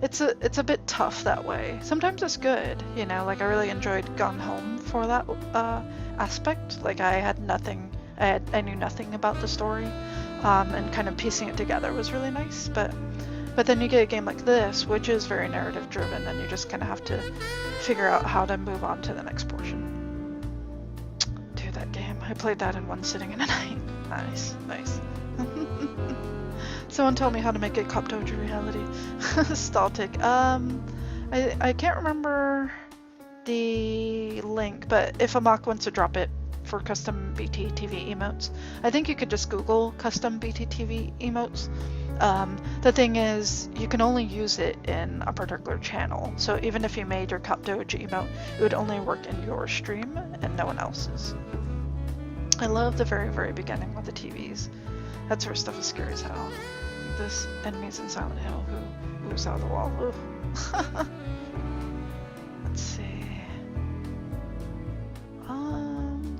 it's a bit tough that way. Sometimes it's good, you know, like I really enjoyed Gone Home for that aspect. Like I knew nothing about the story, and kind of piecing it together was really nice, but then you get a game like this, which is very narrative driven, and you just kind of have to figure out how to move on to the next portion. Dude, that game, I played that in one sitting in a night. Nice, nice. Someone told me how to make a Cop Dojo reality. Staltic. I can't remember the link, but if Amok wants to drop it for custom BTTV emotes, I think you could just Google custom BTTV emotes. The thing is, you can only use it in a particular channel, so even if you made your Cop Dojo emote, it would only work in your stream and no one else's. I love the very, very beginning with the TVs. That sort of stuff is scary as hell. This enemies in Silent Hill who moves out of the wall. Ooh. Let's see.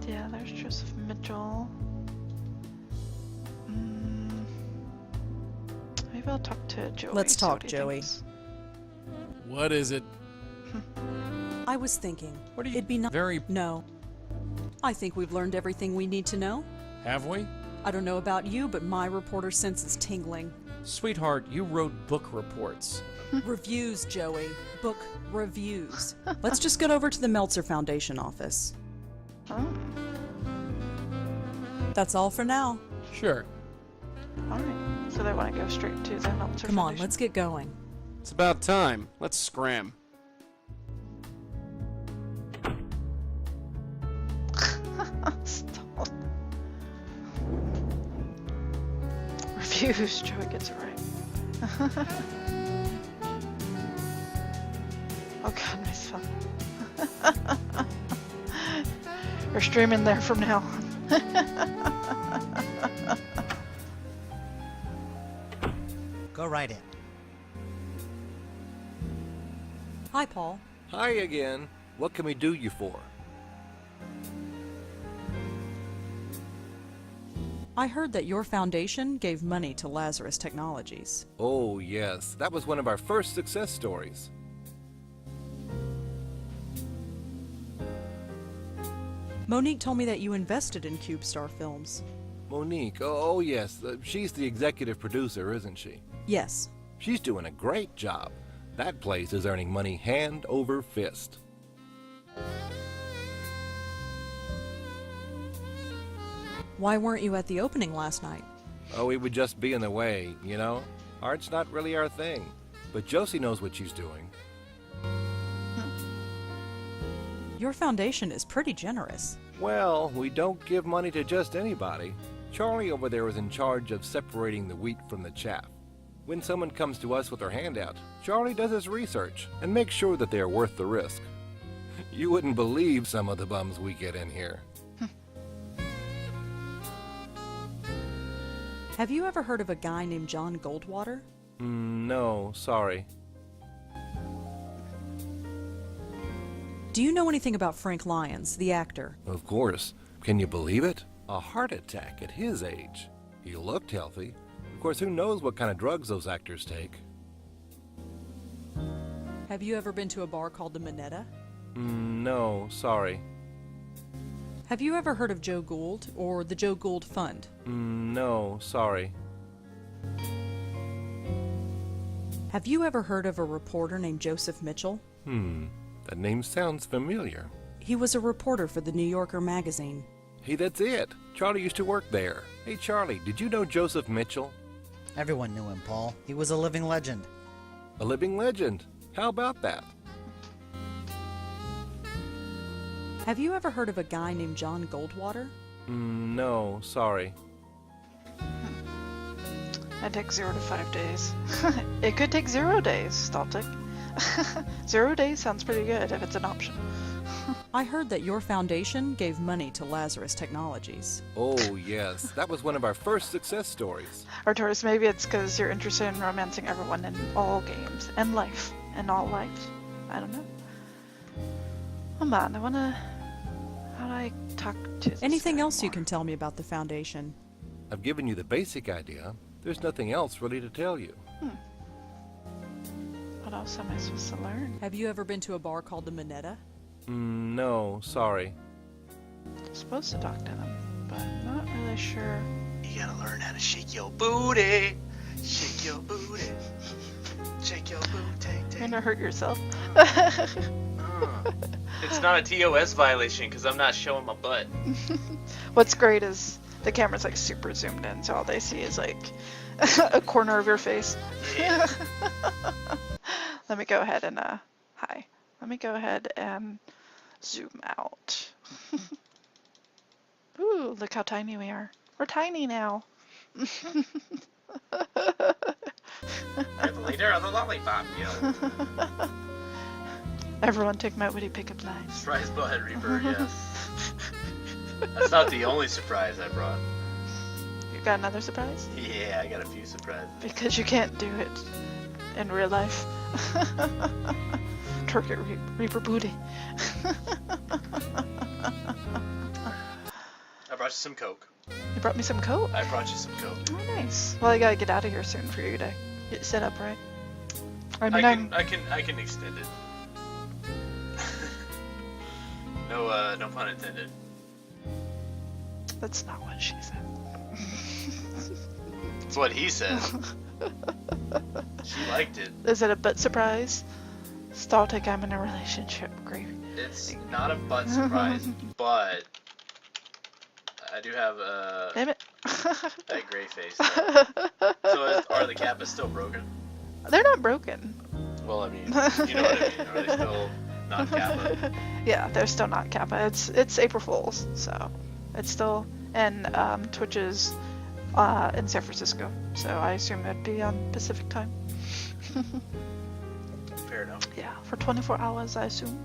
Yeah, there's Joseph Mitchell. Maybe I'll talk to Joey. Let's talk, see what he Joey. thinks. What is it? I was thinking, What are you it'd be not very... No. I think we've learned everything we need to know. Have we? I don't know about you, but my reporter sense is tingling. Sweetheart, you wrote book reports. Reviews, Joey. Book reviews. Let's just get over to the Meltzer Foundation office. Oh, That's all for now. Sure. alright. So they want to go straight to the Meltzer Come on, Foundation. let's get going. It's about time. Let's scram. Stop. Reviews, Joey gets it right. Oh god, nice fun. We're streaming there from now on. Go right in. Hi, Paul. Hi again. What can we do you for? I heard that your foundation gave money to Lazarus Technologies. Oh, yes. That was one of our first success stories. Monique told me that you invested in CubeStar Films. Monique, oh yes. She's the executive producer, isn't she? Yes. She's doing a great job. That place is earning money hand over fist. Why weren't you at the opening last night? Oh, it would just be in the way, you know? Art's not really our thing. But Josie knows what she's doing. Your foundation is pretty generous. Well, we don't give money to just anybody. Charlie over there is in charge of separating the wheat from the chaff. When someone comes to us with their hand out, Charlie does his research and makes sure that they are worth the risk. You wouldn't believe some of the bums we get in here. Have you ever heard of a guy named John Goldwater? No, sorry. Do you know anything about Frank Lyons, the actor? Of course. Can you believe it? A heart attack at his age. He looked healthy. Of course, who knows what kind of drugs those actors take? Have you ever been to a bar called the Minetta? No, sorry. Have you ever heard of Joe Gould or the Joe Gould Fund? No, sorry. Have you ever heard of a reporter named Joseph Mitchell? That name sounds familiar. He was a reporter for the New Yorker magazine. Hey, that's it. Charlie used to work there. Hey, Charlie, did you know Joseph Mitchell? Everyone knew him, Paul. He was a living legend. A living legend. How about that? Have you ever heard of a guy named John Goldwater? No, sorry. I'd take 0 to 5 days. It could take 0 days, Staltic. 0 days sounds pretty good if it's an option. I heard that your foundation gave money to Lazarus Technologies. Oh, yes. That was one of our first success stories. Arturus, maybe it's because you're interested in romancing everyone in all games and life and all life. I don't know. Hold on, how do I talk to this Anything guy else you more? can tell me about the foundation? I've given you the basic idea. There's nothing else really to tell you. What else am I supposed to learn? Have you ever been to a bar called the Minetta? No, sorry. I'm supposed to talk to them, but I'm not really sure. You gotta learn how to shake your booty. Shake your booty. Shake your booty. You're gonna hurt yourself. It's not a TOS violation because I'm not showing my butt. What's great is the camera's like super zoomed in, so all they see is like a corner of your face. Yeah. Let me go ahead and hi. Let me go ahead and zoom out. Ooh, look how tiny we are. We're tiny now. You're the leader of the lollipop guild. Everyone take my witty pickup lines. Surprise Butthead Reaper, yes. That's not the only surprise I brought. You got another surprise? Yeah, I got a few surprises. Because you can't do it in real life. Turkey Reaper booty. I brought you some Coke. You brought me some coat? I brought you some Coke. Oh, nice. Well, I gotta get out of here soon for you to get set up, right? I mean, I can extend it. No, no pun intended. That's not what she said. That's what he said. She liked it. Is it a butt surprise? Staltic, I'm in a relationship. Great. It's not a butt surprise, but I do have Damn it. that gray face. So are the Kappas still broken? They're not broken. Well, I mean, you know what I mean. Are they still not Kappa? Yeah, they're still not Kappa. It's April Fool's, so it's still, and Twitch is in San Francisco, so I assume it'd be on Pacific time. Fair enough. Yeah, for 24 hours, I assume.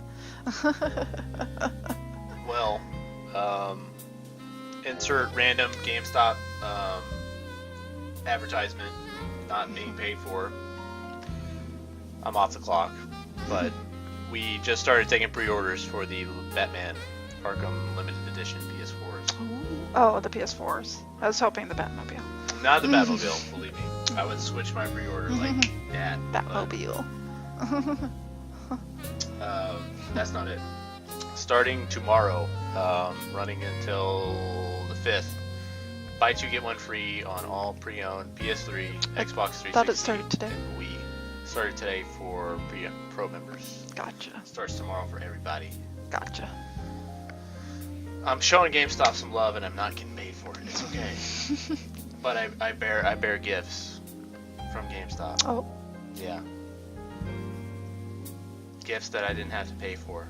Well, insert random GameStop advertisement not being paid for. I'm off the clock, but we just started taking pre-orders for the Batman Arkham Limited Edition PS4s. Oh, the PS4s. I was hoping the Batmobile. Not the Batmobile, believe me. I would switch my pre-order like that. Batmobile. That's not it. Starting tomorrow, running until the 5th, buy 2 get 1 free on all pre-owned PS3, Xbox 360, Thought it started today. and Wii. Started today for pro members. Gotcha. Starts tomorrow for everybody. Gotcha. I'm showing GameStop some love, and I'm not getting paid for it. It's okay. But I bear gifts from GameStop. Oh. Yeah. Gifts that I didn't have to pay for.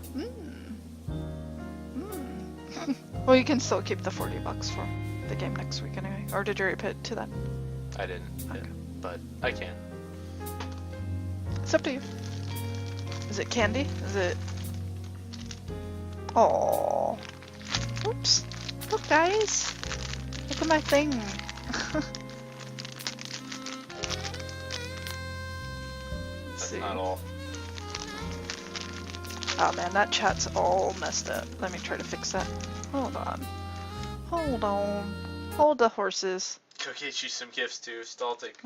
Well, you can still keep the $40 for the game next week anyway. Or did you already put it to that? I didn't, Okay. but I can. It's up to you. Is it candy? Is it... Oh. Oops. Look, guys. Look at my thing. That's not all. Oh man, that chat's all messed up. Let me try to fix that. Hold on. Hold on. Hold the horses. Go get you some gifts too, Staltic.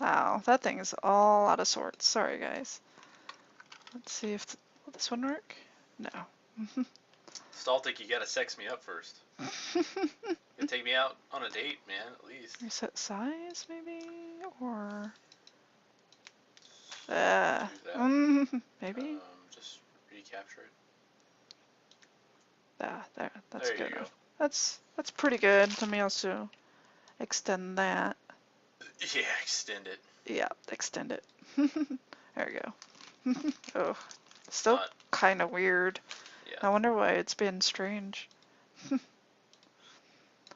Wow, that thing is all out of sorts. Sorry, guys. Let's see if will this one work? No. Staltic, you gotta sex me up first. You take me out on a date, man, at least. Reset size, maybe? Or... Maybe? Just recapture it. There, that's There you good go. enough. That's pretty good. Let me also extend that. Yeah, extend it. Yeah, extend it. There we go. Oh, still kind of weird. Yeah. I wonder why it's been strange.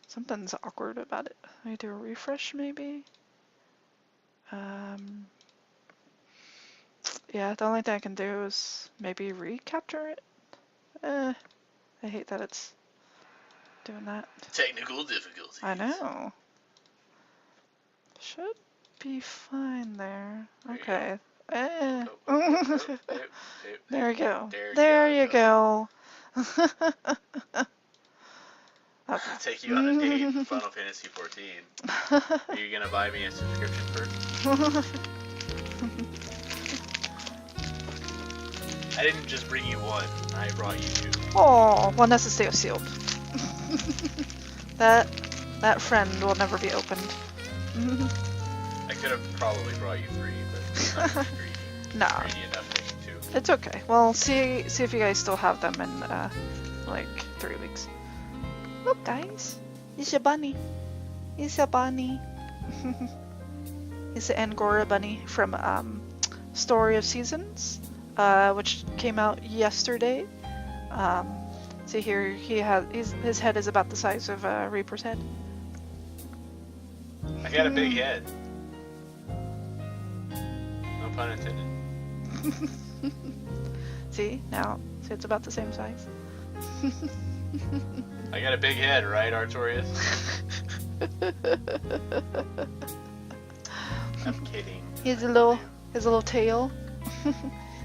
Something's awkward about it. Let me do a refresh, maybe? Yeah, the only thing I can do is maybe recapture it. I hate that it's doing that. Technical difficulty. I know. Should be fine there. Okay. There we go. There you go. Okay. Take you on a date in Final Fantasy 14. Are you gonna buy me a subscription first? I didn't just bring you one. I brought you two. Oh, one has to stay sealed. That friend will never be opened. I could have probably brought you three, but I'm not greedy. Nah. Greedy enough to make two. It's okay. Well, see if you guys still have them in like 3 weeks. Look, guys, it's a bunny. It's a bunny. It's the Angora bunny from Story of Seasons, which came out yesterday. See here, his head is about the size of Reaper's head. I got a big head. No pun intended. See it's about the same size. I got a big head, right, Artorias? I'm kidding. His little tail.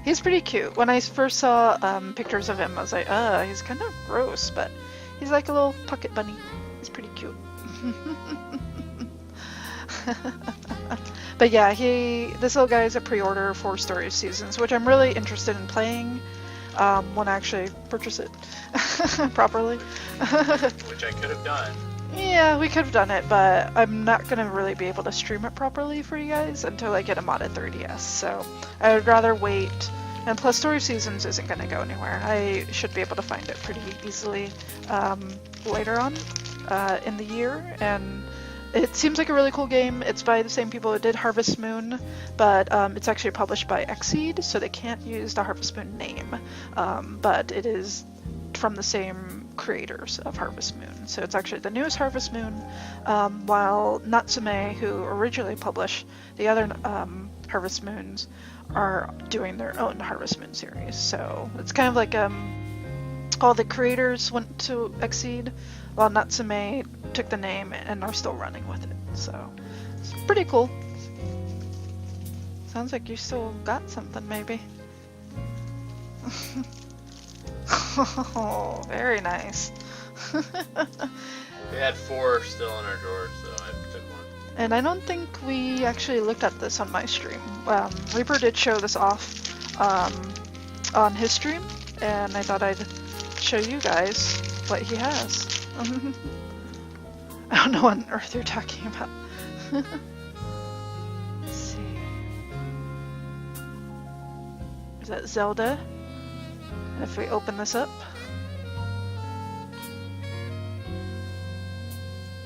He's pretty cute. When I first saw pictures of him, I was like, he's kind of gross, but he's like a little pocket bunny. He's pretty cute. But yeah, this little guy is a pre-order for Story of Seasons, which I'm really interested in playing when I actually purchase it properly. Which I could have done. Yeah, we could have done it, but I'm not going to really be able to stream it properly for you guys until I get a modded 3DS, so I would rather wait. And plus, Story Seasons isn't going to go anywhere. I should be able to find it pretty easily later on in the year, and it seems like a really cool game. It's by the same people who did Harvest Moon, but it's actually published by Xseed, so they can't use the Harvest Moon name, but it is from the same creators of Harvest Moon. So it's actually the newest Harvest Moon, while Natsume, who originally published the other Harvest Moons, are doing their own Harvest Moon series. So it's kind of like all the creators went to Xseed, while Natsume took the name and are still running with it. So it's pretty cool. Sounds like you still got something, maybe. Oh, very nice. We had 4 still in our drawer, so I took one. And I don't think we actually looked at this on my stream. Reaper did show this off on his stream, and I thought I'd show you guys what he has. I don't know what on earth you're talking about. Let's see. Is that Zelda? And if we open this up.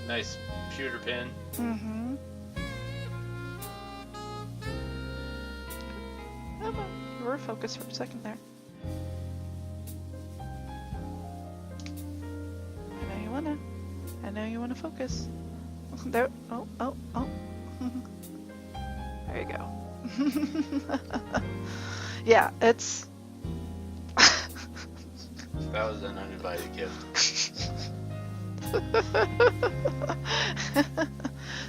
Nice pewter pin. Mm-hmm. You were focused for a second there. I know you wanna focus. There. Oh. There you go. Yeah, it's. That was an uninvited gift.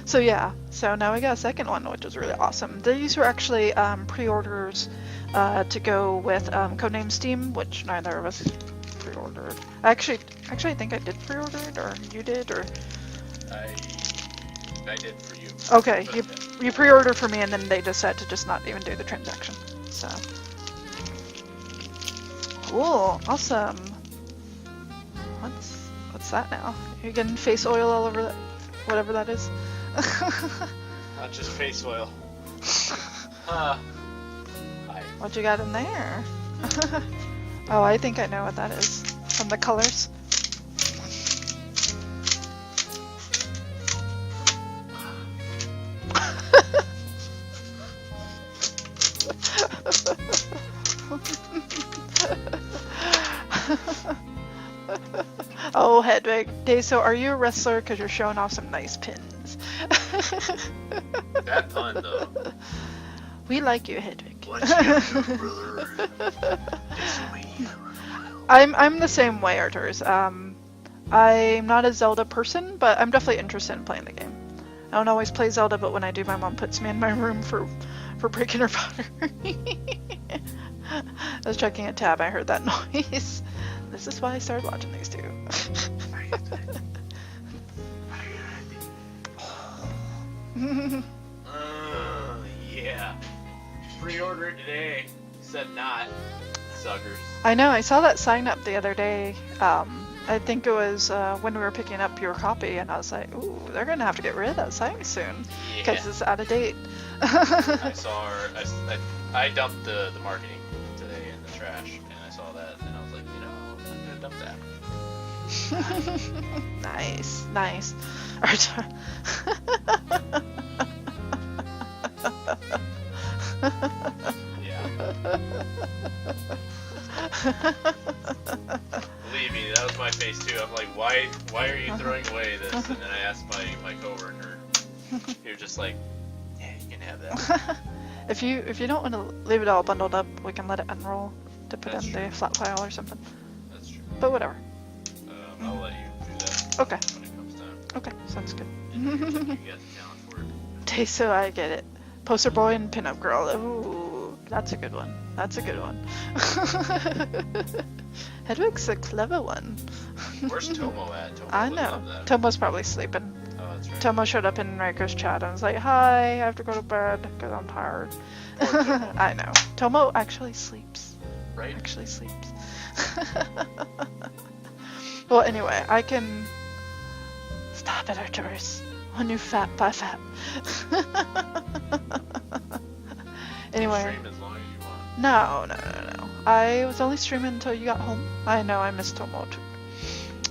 So yeah, so now we got a second one, which is really awesome. These were actually pre-orders to go with Codename Steam, which neither of us pre-ordered. Actually, I think I did pre-order it, or you did, or I did for you. okay, you pre-ordered for me, and then they decided to just not even do the transaction. So cool, awesome. What's that now? You're getting face oil all over that, whatever that is. Not just face oil. What you got in there? Oh, I think I know what that is. From the colors. Oh, Hedwig. Okay, so are you a wrestler? Because you're showing off some nice pins. That pun, though. We like you, Hedwig. What's your brother? I'm the same way, Arturs. I'm not a Zelda person, but I'm definitely interested in playing the game. I don't always play Zelda, but when I do, my mom puts me in my room for breaking her pottery. I was checking a tab, I heard that noise. This is why I started watching these two. Yeah. Pre-order it today. Said not. Suckers. I know, I saw that sign up the other day. I think it was when we were picking up your copy, and I was like, ooh, they're gonna have to get rid of that sign soon. Because it's out of date. I saw her. I dumped the marketing today in the trash, and I saw that, and I was like, you know, I'm gonna dump that. Nice, nice. Believe me, that was my face too. I'm like, why are you throwing away this? And then I asked my coworker. He was just like, yeah, you can have that. If you don't want to leave it all bundled up, we can let it unroll to put That's in true. the flat file or something. That's true. But whatever. I'll let you do that. Okay. When it comes time. Okay, sounds good. You got the talent for it. Okay, so I get it. Poster boy and pinup girl. Ooh, that's a good one. That's a good one. Hedwig's a clever one. Where's Tomo at? Tomo I would know. love that. Tomo's probably sleeping. Oh, that's right. Tomo showed up in Reiko's chat and was like, hi, I have to go to bed because I'm tired. I know. Tomo actually sleeps. Right? Actually sleeps. Well, anyway, I can... Stop it, Arturus. When you fat by fat. Anyway. Stream as long as you want. No. I was only streaming until you got home. I know, I missed Tomo too.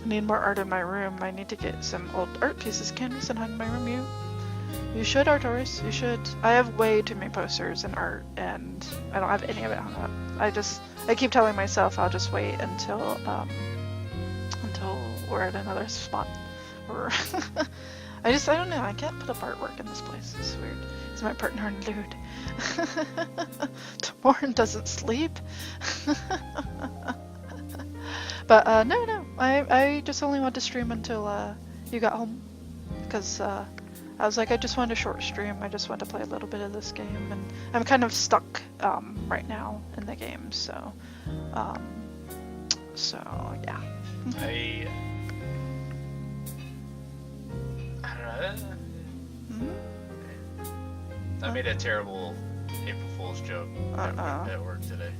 I need more art in my room. I need to get some old art pieces, canvas, and hang in my room. You should, Arturus. You should. I have way too many posters and art, and I don't have any of it hung up. I keep telling myself I'll just wait until we're at another spot. Or I don't know. I can't put up artwork in this place. It's weird. He's my partner in lewd. Tomorin doesn't sleep. But no. I just only wanted to stream until you got home, because I was like, I just wanted a short stream. I just wanted to play a little bit of this game, and I'm kind of stuck right now in the game. So yeah. I don't know. I made a terrible April Fool's joke at work today.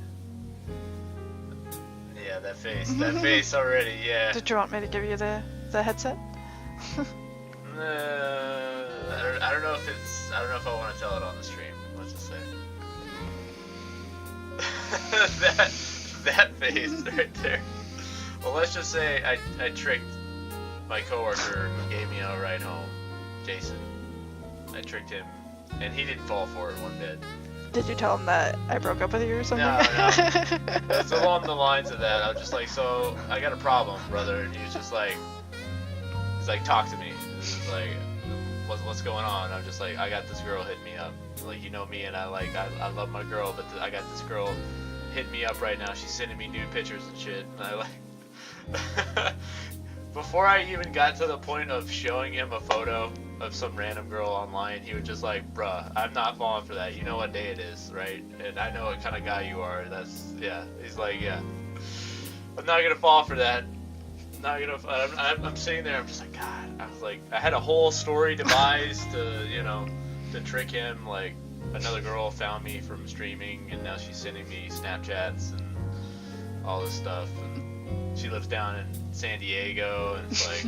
Yeah, that face. That face already, yeah. Did you want me to give you the headset? I don't know if I want to tell it on the stream. Let's just say. that face right there. Well, let's just say I tricked my coworker who gave me a ride home, Jason. I tricked him, and he didn't fall for it one bit. Did you tell him that I broke up with you or something? No. It's along the lines of that. I was just like, so I got a problem, brother. And he's like, talk to me. This is like, what's going on? I'm just like, I got this girl hitting me up. Like, you know me, and I love my girl, but I got this girl hitting me up right now. She's sending me nude pictures and shit. And I like, before I even got to the point of showing him a photo of some random girl online, he was just like, bruh, I'm not falling for that. You know what day it is, right? And I know what kind of guy you are. Yeah. He's like, yeah. I'm not gonna fall for that. I'm sitting there, I'm just like, God. I was like, I had a whole story devised to trick him. Like, another girl found me from streaming, and now she's sending me Snapchats and all this stuff. And she lives down in San Diego, and it's like,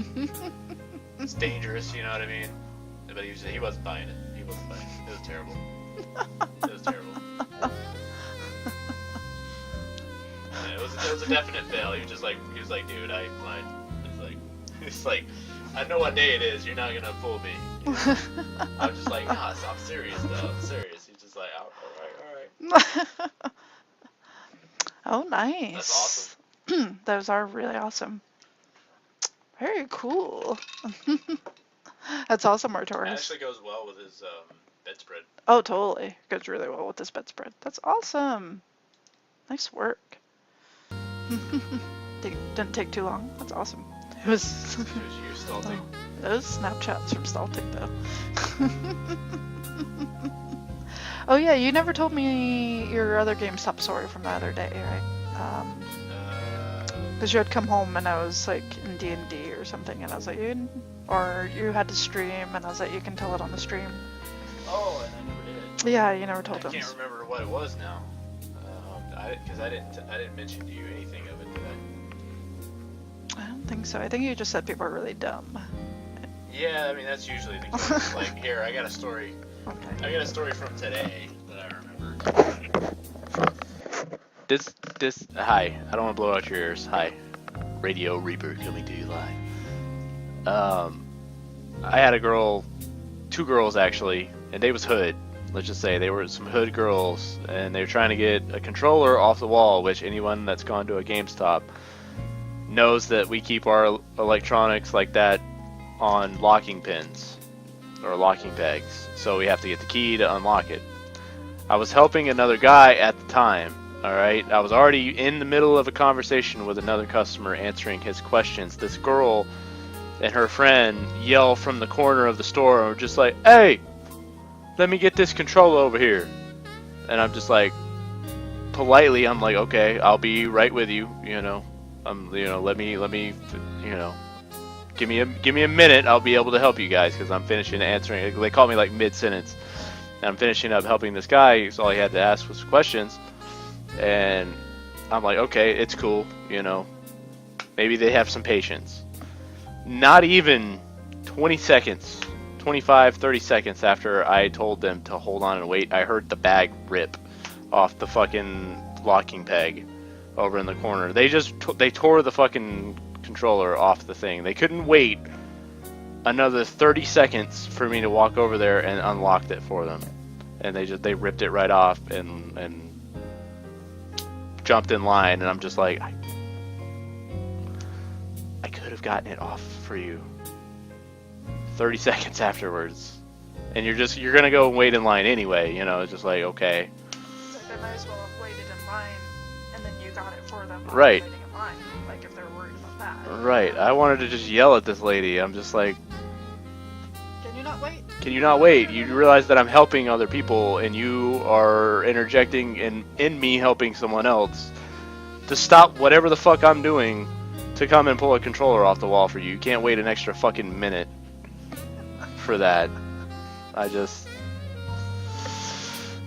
it's dangerous, you know what I mean? But he wasn't buying it. It was terrible. It was terrible. was a definite fail. He was like, dude, I lied. He's like, I know what day it is. You're not gonna fool me. You know? I'm just like, nah, I'm serious though. I'm serious. He's just like, all right. Oh, nice. That's awesome. Those are really awesome. Very cool. That's awesome, It Arturus. actually goes well with his bedspread. Oh, totally. Goes really well with this bedspread. That's awesome. Nice work. Didn't take too long. That's awesome. It was. It was you, Staltic. Those Snapchats from Staltic, though. Oh yeah, you never told me your other GameStop story from the other day, right? Because you had come home and I was like in D&D or something, and I was like, or you had to stream, and I was like, you can tell it on the stream. Oh, and I never did. Yeah, you never told them. I can't remember what it was now. Because I didn't mention to you anything of it, did I? I don't think so. I think you just said people are really dumb. Yeah, I mean that's usually the case. Like, here, I got a story. Okay. I got a story from today that I remember. Hi, I don't want to blow out your ears. Hi, Radio Reaper coming to you live. I had a girl, 2 girls actually, and they was hood. Let's just say they were some hood girls, and they were trying to get a controller off the wall, which anyone that's gone to a GameStop knows that we keep our electronics like that on locking pins or locking pegs, so we have to get the key to unlock it. I was helping another guy at the time, alright? I was already in the middle of a conversation with another customer answering his questions. This girl and her friend yell from the corner of the store and were just like, hey, let me get this controller over here. And I'm just like, politely, I'm like, okay, I'll be right with you, you know. Let me, you know, give me a minute. I'll be able to help you guys because I'm finishing answering. They call me like mid-sentence, and I'm finishing up helping this guy. So all he had to ask was questions, and I'm like, okay, it's cool, you know. Maybe they have some patience. Not even 20 seconds, 25, 30 seconds after I told them to hold on and wait, I heard the bag rip off the fucking locking peg over in the corner. They tore the fucking controller off the thing. They couldn't wait another 30 seconds for me to walk over there and unlock it for them, and they ripped it right off and jumped in line. And I'm just like, I could have gotten it off for you 30 seconds afterwards, and you're gonna go and wait in line anyway, you know. It's just like, okay. So they might as well have waited in line, and then you got it for them. Right. Waiting in line, like if they're worried about that. Right. I wanted to just yell at this lady. I'm just like, Can you not wait? can you not wait? You realize that I'm helping other people, and you are interjecting in me helping someone else to stop whatever the fuck I'm doing to come and pull a controller off the wall for you. You can't wait an extra fucking minute for that.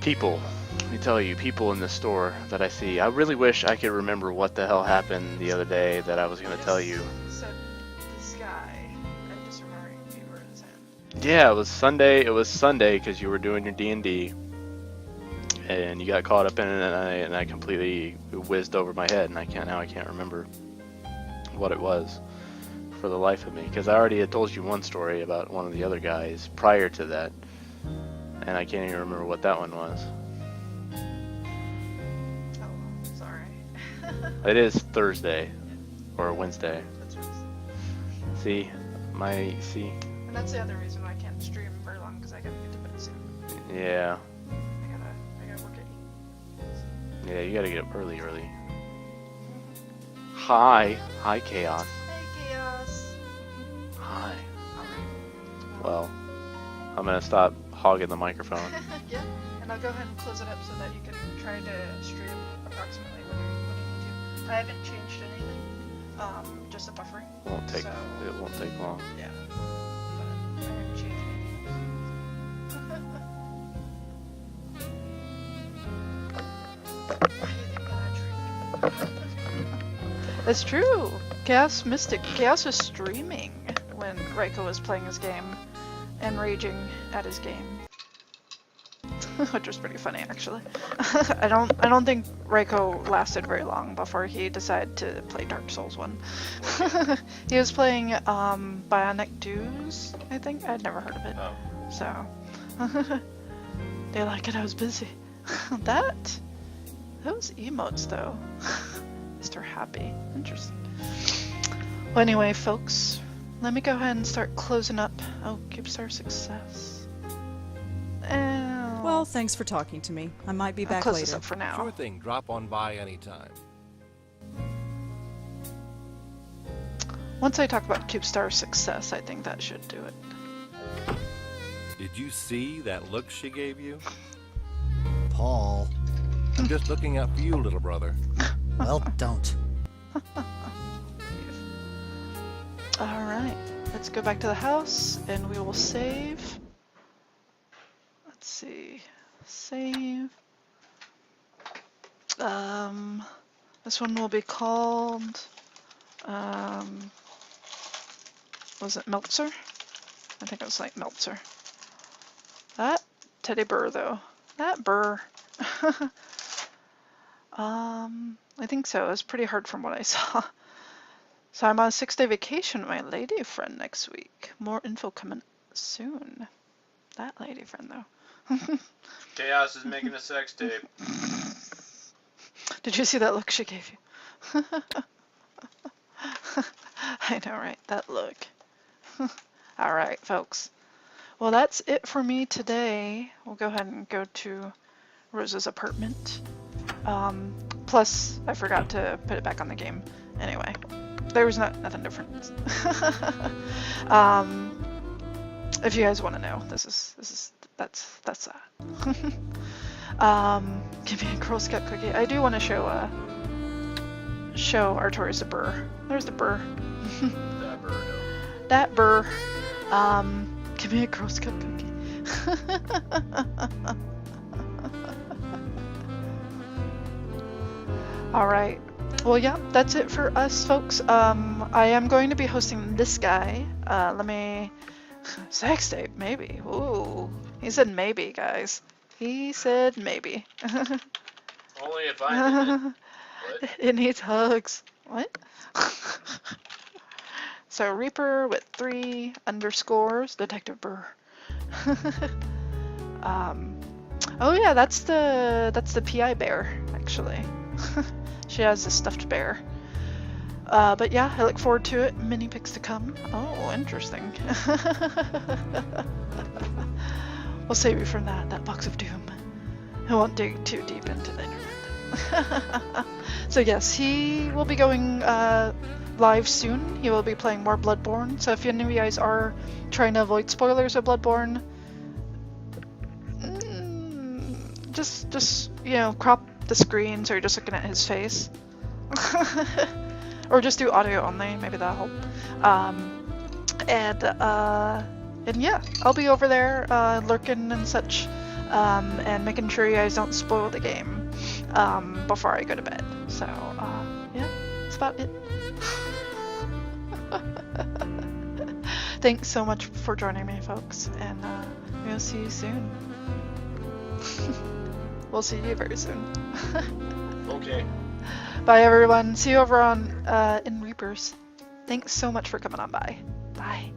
People, let me tell you, people in the store that I see, I really wish I could remember what the hell happened the other day that I was going to tell you. So this guy, I'm just remembering you were saying. Yeah, it was Sunday because you were doing your D&D, and you got caught up in it, and I completely whizzed over my head, and I can't remember what it was for the life of me, because I already had told you one story about one of the other guys prior to that, and I can't even remember what that one was. Oh, sorry. It is Thursday or Wednesday. That's Wednesday. See. And that's the other reason why I can't stream very long, because I gotta get to bed soon. Yeah. I gotta work at 8. Yeah, you gotta get up early. Hi, Chaos. Hey, Chaos. Hi. Well, I'm gonna stop hogging the microphone. Yeah, and I'll go ahead and close it up so that you can try to stream approximately when you need to. I haven't changed anything, just the buffering. It won't take long. Yeah, but I haven't changed anything. It's true. Chaos was streaming when Reiko was playing his game and raging at his game. which was pretty funny actually. I don't think Reiko lasted very long before he decided to play Dark Souls 1. He was playing Bionic Dews, I think. I'd never heard of it. Oh. So they like it, I was busy. Those emotes though. Mr. Happy. Interesting. Well, anyway, folks, let me go ahead and start closing up. Oh, CubeStar success. Oh. Well, thanks for talking to me. I might be I'll back close later. this up for now. Sure thing. Drop on by anytime. Once I talk about CubeStar success, I think that should do it. Did you see that look she gave you? Paul. I'm just looking out for you, little brother. Well, don't. Alright, let's go back to the house and we will save. Let's see. Save. This one will be called was it Meltzer? I think it was like Meltzer. That teddy burr though. That burr. I think so. It was pretty hard from what I saw. So I'm on a 6-day vacation with my lady friend next week. More info coming soon. That lady friend though. Chaos is making a sex tape. Did you see that look she gave you? I know, right? That look. Alright, folks. Well, that's it for me today. We'll go ahead and go to Rose's apartment. Plus, I forgot to put it back on the game. Anyway, there was nothing different. If you guys want to know, that's that. Give me a Girl Scout cookie. I do want to show Artorius the burr. There's the burr. That bird. That burr. Give me a Girl Scout cookie. Alright. Well, yeah, that's it for us, folks. I am going to be hosting this guy. Let me... Sex tape, maybe. Ooh. He said maybe, guys. He said maybe. Only if I did it. It needs hugs. What? So Reaper with 3 underscores, Detective Burr. Oh yeah, that's the PI bear, actually. She has a stuffed bear. But yeah, I look forward to it. Mini pics to come. Oh, interesting. We'll save you from that box of doom. I won't dig too deep into the internet. So yes, he will be going live soon. He will be playing more Bloodborne. So if any of you guys are trying to avoid spoilers of Bloodborne, just you know, crop the screen so you're just looking at his face. Or just do audio only, maybe that'll help. And yeah, I'll be over there lurking and such, and making sure you guys don't spoil the game before I go to bed. So yeah, that's about it. Thanks so much for joining me, folks, and we'll see you soon. We'll see you very soon. Okay. Bye, everyone. See you over on in Reapers. Thanks so much for coming on by. Bye.